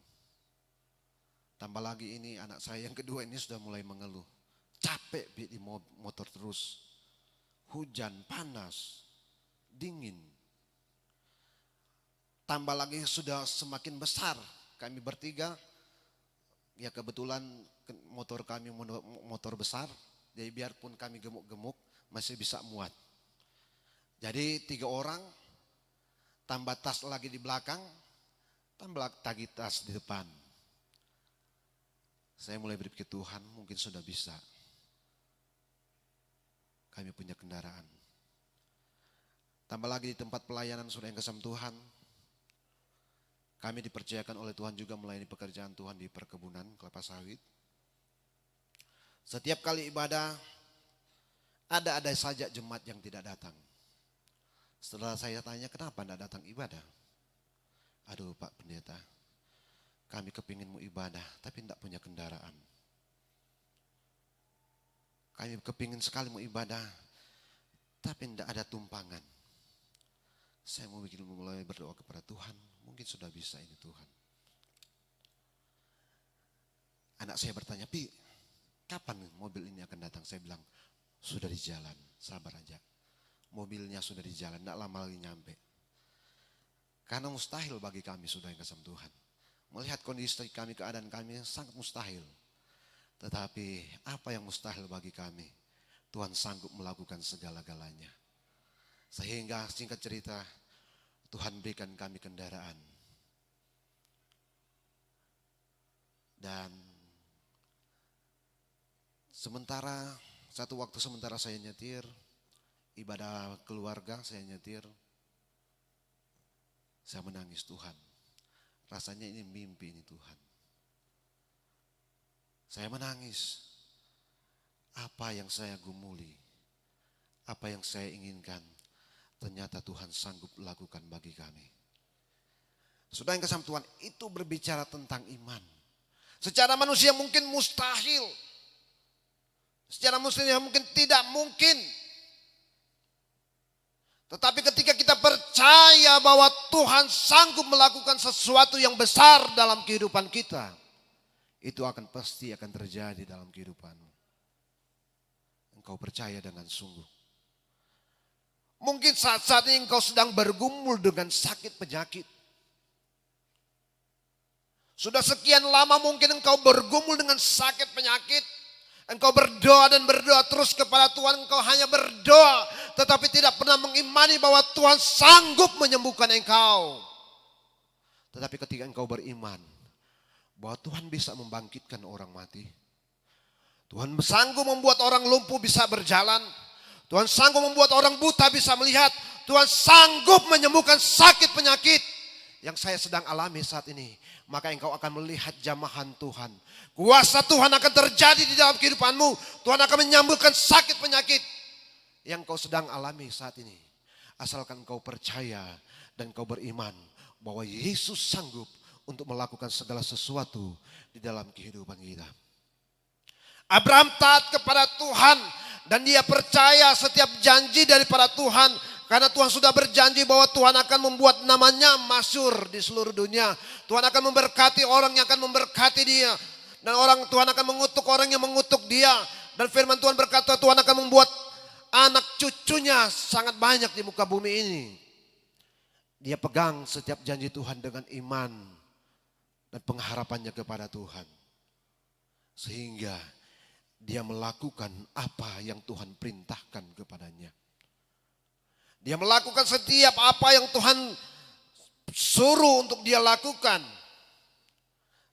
Tambah lagi ini anak saya yang kedua ini sudah mulai mengeluh. Capek di motor terus. Hujan, panas, dingin. Tambah lagi sudah semakin besar. Kami bertiga, ya kebetulan motor kami motor besar. Jadi biarpun kami gemuk-gemuk masih bisa muat. Jadi 3 orang, tambah tas lagi di belakang, tambah lagi tas di depan. Saya mulai berpikir, Tuhan mungkin sudah bisa. Kami punya kendaraan. Tambah lagi di tempat pelayanan saudara yang kasih Tuhan. Kami dipercayakan oleh Tuhan juga melayani pekerjaan Tuhan di perkebunan kelapa sawit. Setiap kali ibadah, ada saja jemaat yang tidak datang. Setelah saya tanya, kenapa tidak datang ibadah? Aduh Pak Pendeta, kami kepingin mau ibadah, tapi tidak punya kendaraan. Kami kepingin sekali mau ibadah, tapi tidak ada tumpangan. Saya mau mulai berdoa kepada Tuhan, mungkin sudah bisa ini Tuhan. Anak saya bertanya, Pi, kapan mobil ini akan datang? Saya bilang, sudah di jalan, sabar aja. Mobilnya sudah di jalan, tidak lama lagi nyampe. Karena mustahil bagi kami sudah yang kasih Tuhan. Melihat kondisi kami, keadaan kami sangat mustahil. Tetapi apa yang mustahil bagi kami, Tuhan sanggup melakukan segala-galanya. Sehingga singkat cerita, Tuhan berikan kami kendaraan. Dan satu waktu sementara saya nyetir, ibadah keluarga saya nyetir, saya menangis Tuhan. Rasanya ini mimpi ini Tuhan. Saya menangis. Apa yang saya gumuli, apa yang saya inginkan, ternyata Tuhan sanggup lakukan bagi kami. Saudara yang kasih Tuhan, itu berbicara tentang iman. Secara manusia mungkin mustahil. Secara manusia mungkin tidak mungkin. Tetapi ketika kita percaya bahwa Tuhan sanggup melakukan sesuatu yang besar dalam kehidupan kita, itu pasti akan terjadi dalam kehidupanmu. Engkau percaya dengan sungguh. Mungkin saat-saat ini engkau sedang bergumul dengan sakit penyakit. Sudah sekian lama mungkin engkau bergumul dengan sakit penyakit. Engkau berdoa dan berdoa terus kepada Tuhan. Engkau hanya berdoa tetapi tidak pernah mengimani bahwa Tuhan sanggup menyembuhkan engkau. Tetapi ketika engkau beriman bahwa Tuhan bisa membangkitkan orang mati. Tuhan sanggup membuat orang lumpuh bisa berjalan. Tuhan sanggup membuat orang buta bisa melihat. Tuhan sanggup menyembuhkan sakit penyakit. yang saya sedang alami saat ini, maka engkau akan melihat jamahan Tuhan. Kuasa Tuhan akan terjadi di dalam kehidupanmu. Tuhan akan menyembuhkan sakit penyakit yang kau sedang alami saat ini. Asalkan kau percaya dan kau beriman bahwa Yesus sanggup untuk melakukan segala sesuatu di dalam kehidupan kita. Abraham taat kepada Tuhan dan dia percaya setiap janji daripada Tuhan. Karena Tuhan sudah berjanji bahwa Tuhan akan membuat namanya masyhur di seluruh dunia. Tuhan akan memberkati orang yang akan memberkati dia. Dan Tuhan akan mengutuk orang yang mengutuk dia. Dan firman Tuhan berkata Tuhan akan membuat anak cucunya sangat banyak di muka bumi ini. Dia pegang setiap janji Tuhan dengan iman dan pengharapannya kepada Tuhan. Sehingga dia melakukan apa yang Tuhan perintahkan kepadanya. Dia melakukan setiap apa yang Tuhan suruh untuk dia lakukan.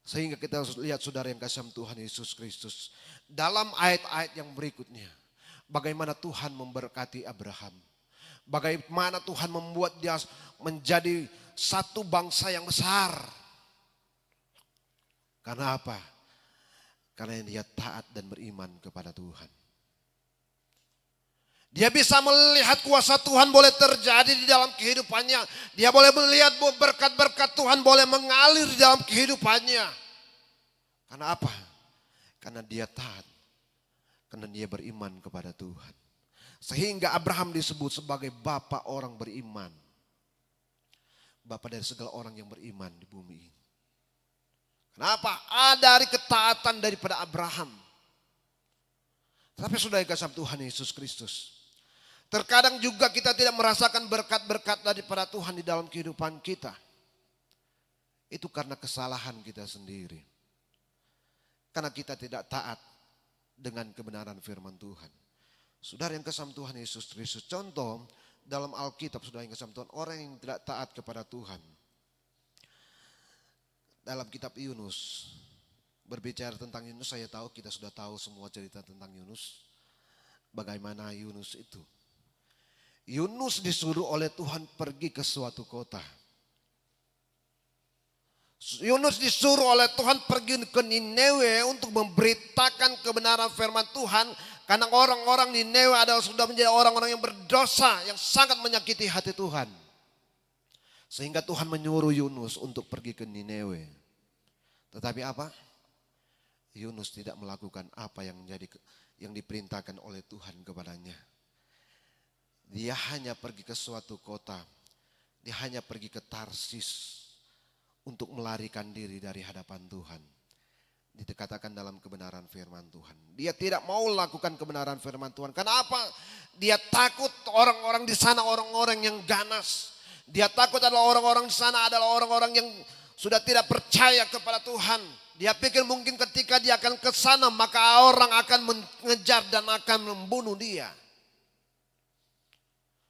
Sehingga kita lihat saudara yang kasih Tuhan Yesus Kristus. Dalam ayat-ayat yang berikutnya. Bagaimana Tuhan memberkati Abraham. Bagaimana Tuhan membuat dia menjadi satu bangsa yang besar. Karena apa? Karena dia taat dan beriman kepada Tuhan. Dia bisa melihat kuasa Tuhan boleh terjadi di dalam kehidupannya. Dia boleh melihat berkat-berkat Tuhan boleh mengalir di dalam kehidupannya. Karena apa? Karena dia taat. Karena dia beriman kepada Tuhan. Sehingga Abraham disebut sebagai bapa orang beriman. Bapa dari segala orang yang beriman di bumi ini. Kenapa? Dari ketaatan daripada Abraham. Tapi sudah dikasih Tuhan Yesus Kristus. Terkadang juga kita tidak merasakan berkat-berkat daripada Tuhan di dalam kehidupan kita. Itu karena kesalahan kita sendiri. Karena kita tidak taat dengan kebenaran firman Tuhan. Saudara yang kasih Tuhan Yesus Kristus. Contoh dalam Alkitab saudara yang kasih Tuhan. Orang yang tidak taat kepada Tuhan. Dalam kitab Yunus. Berbicara tentang Yunus, saya tahu kita sudah tahu semua cerita tentang Yunus. Bagaimana Yunus itu. Yunus disuruh oleh Tuhan pergi ke suatu kota. Yunus disuruh oleh Tuhan pergi ke Niniwe untuk memberitakan kebenaran firman Tuhan. Karena orang-orang Niniwe adalah sudah menjadi orang-orang yang berdosa, yang sangat menyakiti hati Tuhan. Sehingga Tuhan menyuruh Yunus untuk pergi ke Niniwe. Tetapi apa? Yunus tidak melakukan apa yang diperintahkan oleh Tuhan kepadanya. Dia hanya pergi ke suatu kota. Dia hanya pergi ke Tarsis untuk melarikan diri dari hadapan Tuhan. Dikatakan dalam kebenaran firman Tuhan. Dia tidak mau lakukan kebenaran firman Tuhan. Karena apa? Dia takut orang-orang di sana orang-orang yang ganas. Dia takut adalah orang-orang di sana adalah orang-orang yang sudah tidak percaya kepada Tuhan. Dia pikir mungkin ketika dia akan ke sana maka orang akan mengejar dan akan membunuh dia.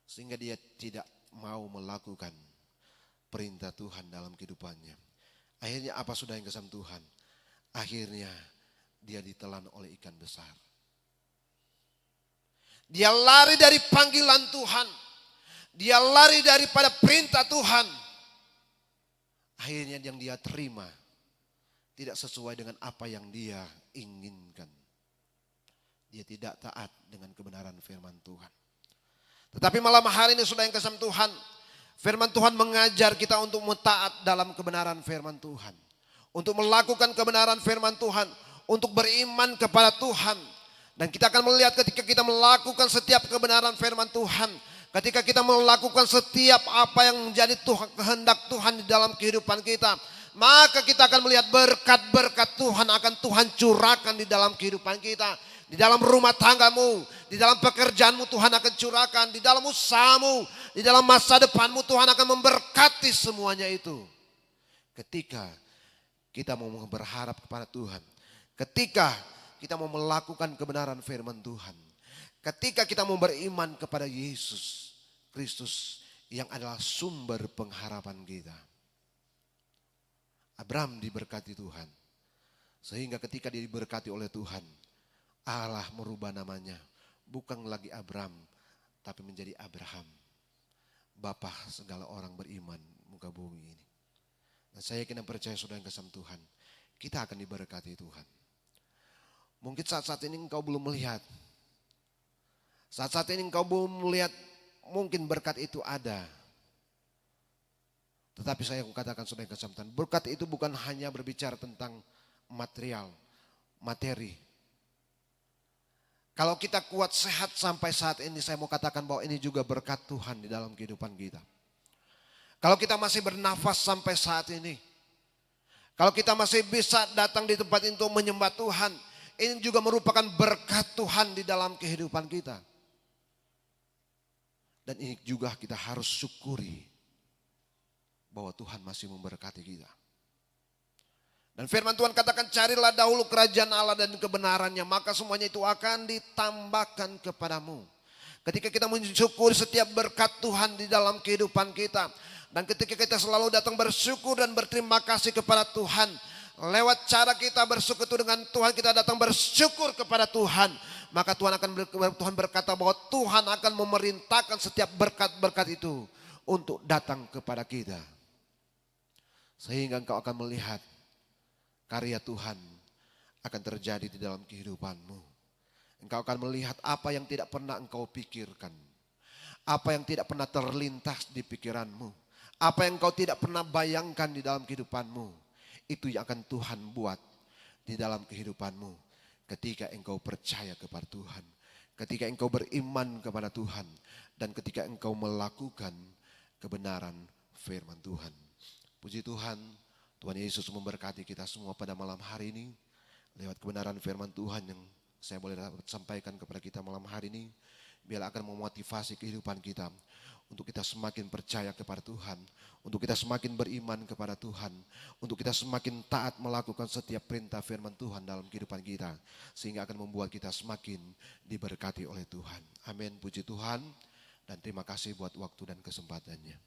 Sehingga dia tidak mau melakukan perintah Tuhan dalam kehidupannya. Akhirnya apa sudah yang kesam Tuhan? Akhirnya dia ditelan oleh ikan besar. Dia lari dari panggilan Tuhan. Dia lari daripada perintah Tuhan. Akhirnya yang dia terima tidak sesuai dengan apa yang dia inginkan. Dia tidak taat dengan kebenaran firman Tuhan. Tetapi malam hari ini sudah yang kasih Tuhan. Firman Tuhan mengajar kita untuk mentaat dalam kebenaran firman Tuhan. Untuk melakukan kebenaran firman Tuhan. Untuk beriman kepada Tuhan. Dan kita akan melihat ketika kita melakukan setiap kebenaran firman Tuhan. Ketika kita melakukan setiap apa yang menjadi kehendak Tuhan di dalam kehidupan kita. Maka kita akan melihat berkat-berkat Tuhan akan Tuhan curahkan di dalam kehidupan kita. Di dalam rumah tanggamu, di dalam pekerjaanmu Tuhan akan curahkan. Di dalam usahamu, di dalam masa depanmu Tuhan akan memberkati semuanya itu. Ketika kita mau berharap kepada Tuhan. Ketika kita mau melakukan kebenaran firman Tuhan. Ketika kita mau beriman kepada Yesus Kristus yang adalah sumber pengharapan kita. Abraham diberkati Tuhan. Sehingga ketika dia diberkati oleh Tuhan, Allah merubah namanya. Bukan lagi Abraham, tapi menjadi Abraham. Bapa segala orang beriman muka bumi ini. Dan saya yakin dan percaya saudara yang kasih Tuhan, kita akan diberkati Tuhan. Mungkin saat-saat ini engkau belum melihat. Saat-saat ini engkau belum melihat mungkin berkat itu ada. Tetapi saya katakan saudara yang kasih Tuhan, berkat itu bukan hanya berbicara tentang material, materi. Kalau kita kuat sehat sampai saat ini, saya mau katakan bahwa ini juga berkat Tuhan di dalam kehidupan kita. Kalau kita masih bernafas sampai saat ini, kalau kita masih bisa datang di tempat itu menyembah Tuhan, ini juga merupakan berkat Tuhan di dalam kehidupan kita. Dan ini juga kita harus syukuri bahwa Tuhan masih memberkati kita. Dan firman Tuhan katakan, carilah dahulu kerajaan Allah dan kebenarannya, maka semuanya itu akan ditambahkan kepadamu. Ketika kita mensyukuri setiap berkat Tuhan di dalam kehidupan kita, dan ketika kita selalu datang bersyukur dan berterima kasih kepada Tuhan, lewat cara kita bersyukur itu dengan Tuhan, kita datang bersyukur kepada Tuhan, maka Tuhan berkata bahwa Tuhan akan memerintahkan setiap berkat-berkat itu untuk datang kepada kita. Sehingga engkau akan melihat karya Tuhan akan terjadi di dalam kehidupanmu. Engkau akan melihat apa yang tidak pernah engkau pikirkan. Apa yang tidak pernah terlintas di pikiranmu. Apa yang engkau tidak pernah bayangkan di dalam kehidupanmu. Itu yang akan Tuhan buat di dalam kehidupanmu. Ketika engkau percaya kepada Tuhan. Ketika engkau beriman kepada Tuhan. Dan ketika engkau melakukan kebenaran firman Tuhan. Puji Tuhan, Tuhan Yesus memberkati kita semua pada malam hari ini. Lewat kebenaran firman Tuhan yang saya boleh sampaikan kepada kita malam hari ini. Biar akan memotivasi kehidupan kita. Untuk kita semakin percaya kepada Tuhan. Untuk kita semakin beriman kepada Tuhan. Untuk kita semakin taat melakukan setiap perintah firman Tuhan dalam kehidupan kita. Sehingga akan membuat kita semakin diberkati oleh Tuhan. Amin, puji Tuhan. Dan terima kasih buat waktu dan kesempatannya.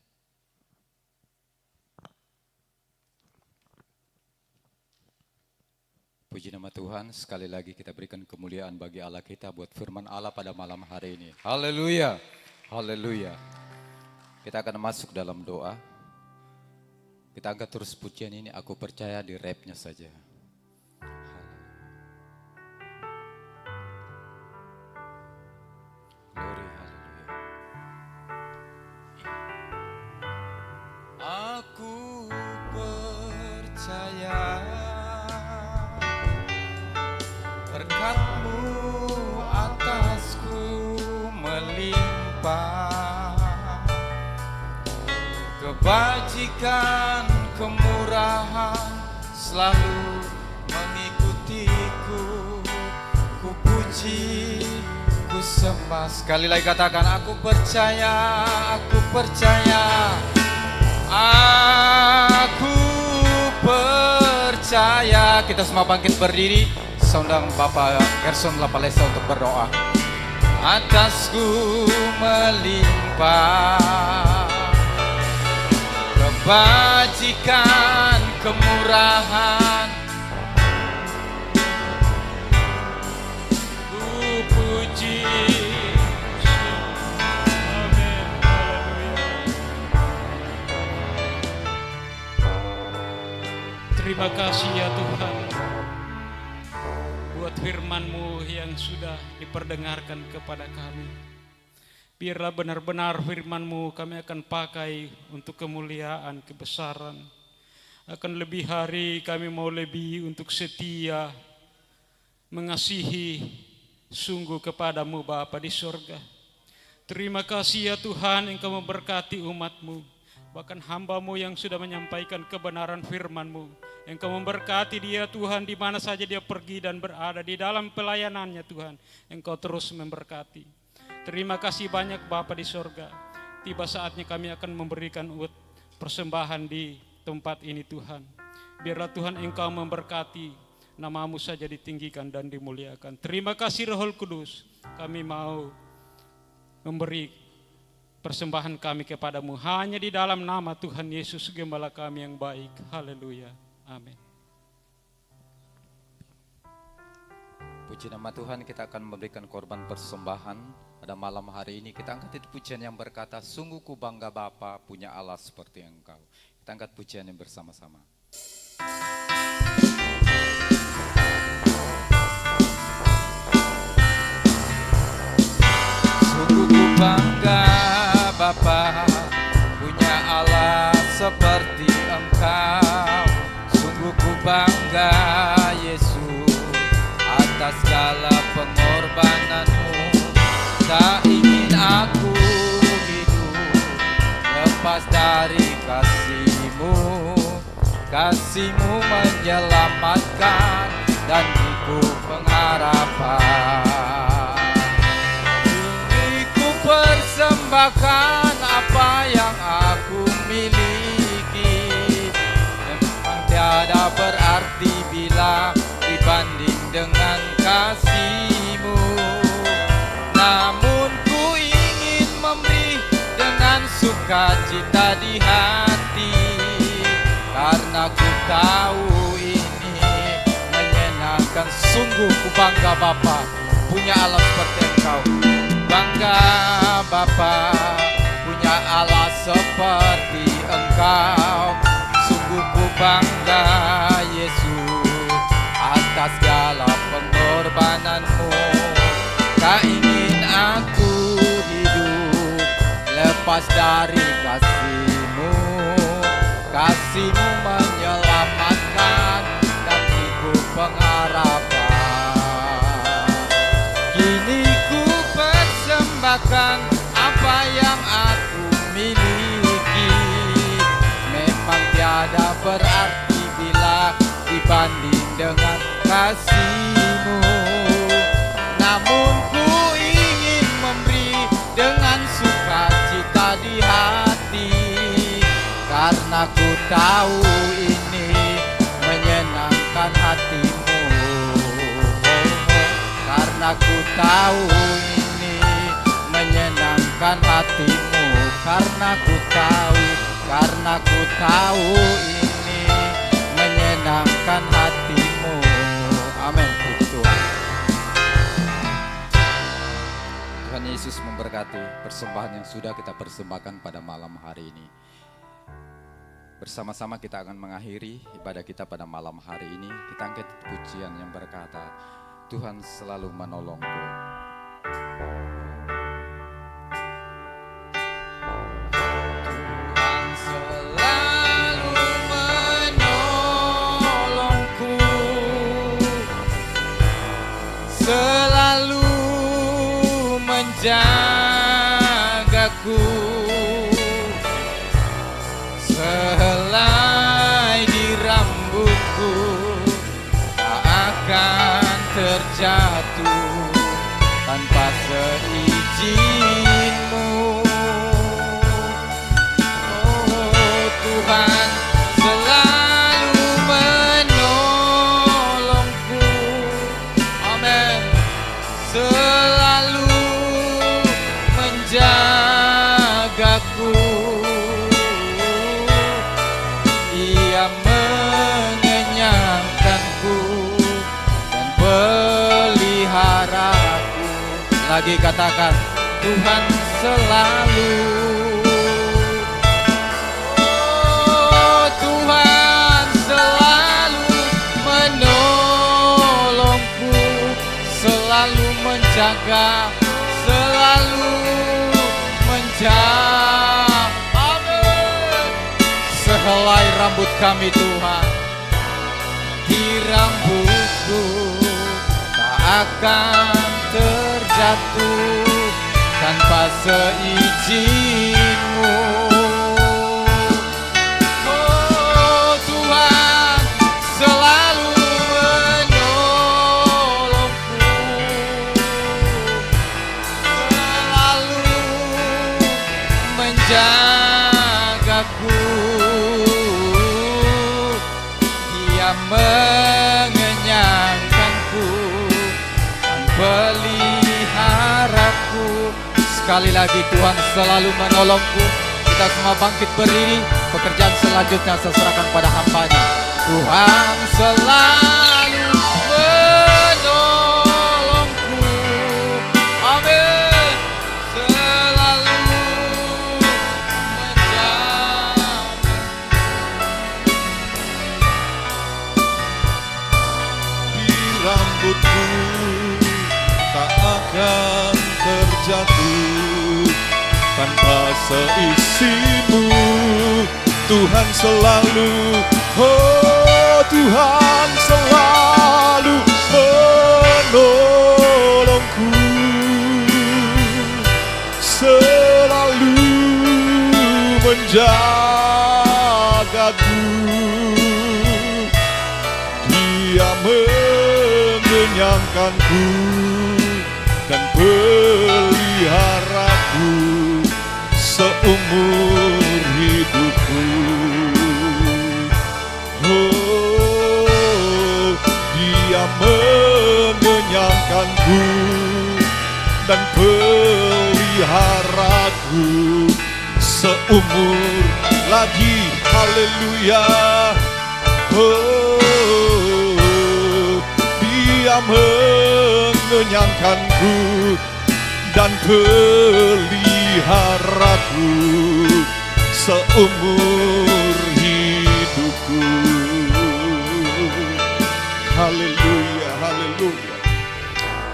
Puji nama Tuhan, sekali lagi kita berikan kemuliaan bagi Allah kita buat firman Allah pada malam hari ini. Haleluya, haleluya. Kita akan masuk dalam doa. Kita angkat terus pujian ini, aku percaya di rapnya saja. Glory, haleluya. Aku percaya berkat-Mu atasku melimpah, kebajikan, kemurahan selalu mengikutiku. Ku puji, ku sembah. Sekali lagi katakan, aku percaya, aku percaya. Aku percaya. Kita semua bangkit berdiri. Saya undang Bapak Gerson Lapalesa untuk berdoa. Atasku melimpah kebajikan, kemurahan. Ku puji. Amin. Terima kasih ya Tuhan buat firman-Mu yang sudah diperdengarkan kepada kami. Biarlah benar-benar firman-Mu kami akan pakai untuk kemuliaan, kebesaran. Akan lebih hari kami mau lebih untuk setia, mengasihi sungguh kepadamu Bapa di surga. Terima kasih ya Tuhan Engkau memberkati umat-Mu. Bahkan hamba-Mu yang sudah menyampaikan kebenaran firman-Mu. Engkau memberkati dia Tuhan di mana saja dia pergi dan berada di dalam pelayanannya Tuhan. Engkau terus memberkati. Terima kasih banyak Bapa di sorga. Tiba saatnya kami akan memberikan persembahan di tempat ini Tuhan. Biarlah Tuhan Engkau memberkati, nama-Mu saja ditinggikan dan dimuliakan. Terima kasih Roh Kudus. Kami mau memberi persembahan kami kepadamu hanya di dalam nama Tuhan Yesus Gembala kami yang baik. Haleluya. Amin. Puji nama Tuhan, kita akan memberikan korban persembahan pada malam hari ini. Kita angkat itu pujian yang berkata, sungguh ku bangga Bapa punya Allah seperti Engkau. Kita angkat pujian yang bersama-sama. Sungguh ku bangga Bapa punya Allah seperti Engkau. Sungguh ku bangga Yesus atas segala pengorbananmu. Tak ingin aku hidup lepas dari kasih-Mu. Kasih-Mu menyelamatkan dan itu pengharapan. Kini ku persembahkan apa yang aku miliki. Memang tiada berarti bila dibanding dengan kasih-Mu. Namun ku ingin memberi dengan sukacita di hati, karena ku tahu ini menyenangkan. Sungguh ku bangga Bapa punya Allah seperti Engkau. Bangga Bapa punya Allah seperti Engkau. Sungguh ku bangga Yesus atas segala pengorbananmu. Tak ingin aku hidup lepas dari kasih-Mu. Kasih-Mu menyelamatkan dan itu pengharapan. Kini ku persembahkan apa yang aku miliki. Memang tiada berarti bila dibanding dengan kasih-Mu. Namun ku ingin memberi dengan sukacita di hati, karena ku tahu ini menyenangkan hati-Mu. Karena ku tahu ini menyenangkan hati-Mu. Karena ku tahu ini menyenangkan hati-Mu. Amin. Tuhan Yesus memberkati persembahan yang sudah kita persembahkan pada malam hari ini. Bersama-sama kita akan mengakhiri ibadah kita pada malam hari ini. Kita angkat pujian yang berkata, Tuhan selalu menolongku. Tuhan selalu menolongku, selalu menjagaku. Selai di rambutku tak akan terjatuh tanpa seizin-Mu. Oh Tuhan selalu menolongku. Amin. Selalu menjagaku. Ia mengenyangkanku dan peliharaku. Lagi katakan, Tuhan selalu. Oh Tuhan selalu menolongku, selalu menjaga, selalu menjaga. Amin. Sehelai rambut kami Tuhan, di rambutku tak akan terjatuh tanpa seizin-Mu. Oh Tuhan selalu menolongku, selalu menjagaku. Dia mengenyangkanku dan peliharaku. Sekali lagi Tuhan selalu menolongku. Kita semua bangkit berdiri. Pekerjaan selanjutnya saya serahkan pada hamba-Nya. Tuhan selalu menolongku. Amin. Selalu menjagaku. seisimu. Tuhan selalu, oh Tuhan selalu menolongku, selalu menjagaku. Dia mengenyangkanku dan peliharaku seumur hidupku. Oh, Dia mengenyangkanku dan peliharaku seumur lagi. Haleluya. Oh, Dia mengenyangkanku dan peliharaku seumur hidupku. Haleluya, haleluya.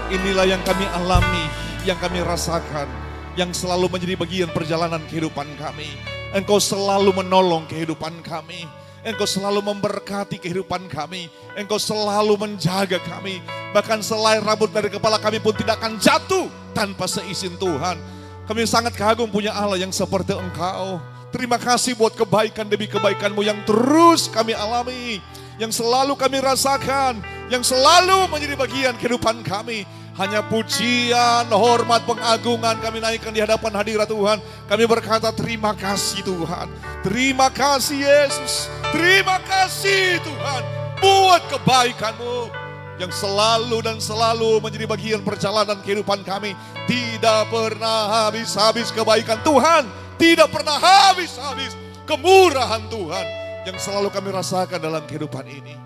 Inilah yang kami alami, yang kami rasakan, yang selalu menjadi bagian perjalanan kehidupan kami. Engkau selalu menolong kehidupan kami. Engkau selalu memberkati kehidupan kami. Engkau selalu menjaga kami. Bahkan selai rambut dari kepala kami pun tidak akan jatuh tanpa seizin Tuhan. Kami sangat kagum punya Allah yang seperti Engkau. Terima kasih buat kebaikan demi kebaikan-Mu yang terus kami alami, yang selalu kami rasakan, yang selalu menjadi bagian kehidupan kami. Hanya pujian, hormat, pengagungan kami naikkan di hadapan hadirat Tuhan. Kami berkata terima kasih Tuhan. Terima kasih Yesus. Terima kasih Tuhan buat kebaikan-Mu yang selalu dan selalu menjadi bagian perjalanan kehidupan kami. Tidak pernah habis-habis kebaikan Tuhan. Tidak pernah habis-habis kemurahan Tuhan yang selalu kami rasakan dalam kehidupan ini.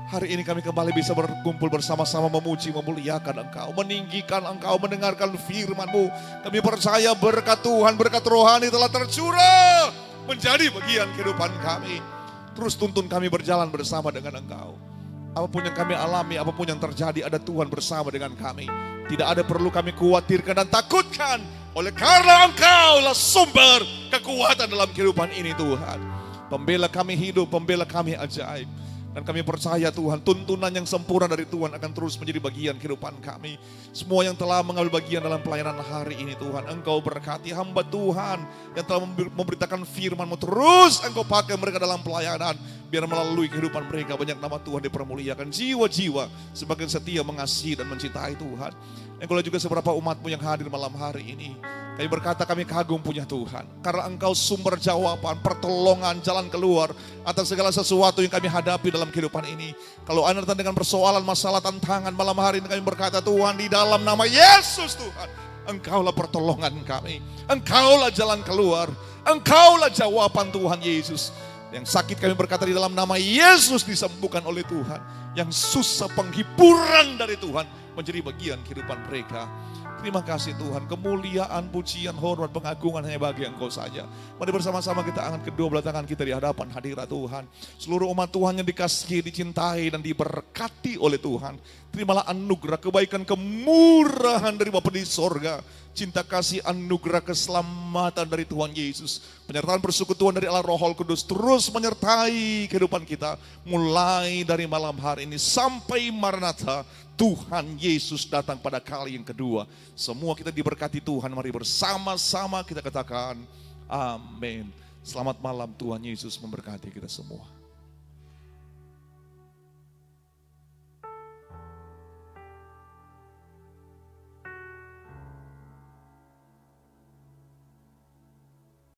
Hari ini kami kembali bisa berkumpul bersama-sama memuji, memuliakan Engkau, meninggikan Engkau, mendengarkan firman-Mu. Kami percaya berkat Tuhan, berkat rohani telah tercurah menjadi bagian kehidupan kami. Terus tuntun kami berjalan bersama dengan Engkau. Apapun yang kami alami, apapun yang terjadi, ada Tuhan bersama dengan kami. Tidak ada perlu kami khawatirkan dan takutkan. Oleh karena Engkaulah sumber kekuatan dalam kehidupan ini Tuhan. Pembela kami hidup, pembela kami ajaib. Dan kami percaya Tuhan, tuntunan yang sempurna dari Tuhan akan terus menjadi bagian kehidupan kami. Semua yang telah mengambil bagian dalam pelayanan hari ini Tuhan, Engkau berkati hamba Tuhan yang telah memberitakan firman-Mu. Terus Engkau pakai mereka dalam pelayanan, biar melalui kehidupan mereka banyak nama Tuhan dipermuliakan. Jiwa-jiwa semakin setia mengasihi dan mencintai Tuhan. Engkau juga seberapa umat-Mu yang hadir malam hari ini. Kami berkata kami kagum punya Tuhan. Karena Engkau sumber jawaban, pertolongan, jalan keluar atas segala sesuatu yang kami hadapi dalam kehidupan ini. Kalau Anda datang dengan persoalan, masalah, tantangan, malam hari ini kami berkata Tuhan, di dalam nama Yesus Tuhan, Engkaulah pertolongan kami. Engkaulah jalan keluar. Engkaulah jawaban Tuhan Yesus. Yang sakit kami berkata di dalam nama Yesus disembuhkan oleh Tuhan. Yang susah penghiburan dari Tuhan menjadi bagian kehidupan mereka. Terima kasih Tuhan, kemuliaan, pujian, hormat, pengagungan hanya bagi Engkau saja. Mari bersama-sama kita angkat kedua belah tangan kita di hadapan hadirat Tuhan. Seluruh umat Tuhan yang dikasihi, dicintai dan diberkati oleh Tuhan. Terimalah anugerah, kebaikan, kemurahan dari Bapa di sorga. Cinta kasih, anugerah, keselamatan dari Tuhan Yesus. Penyertaan persekutuan dari Allah Roh Kudus terus menyertai kehidupan kita. Mulai dari malam hari ini sampai Maranatha. Tuhan Yesus datang pada kali yang kedua. Semua kita diberkati Tuhan. Mari bersama-sama kita katakan amin. Selamat malam, Tuhan Yesus memberkati kita semua.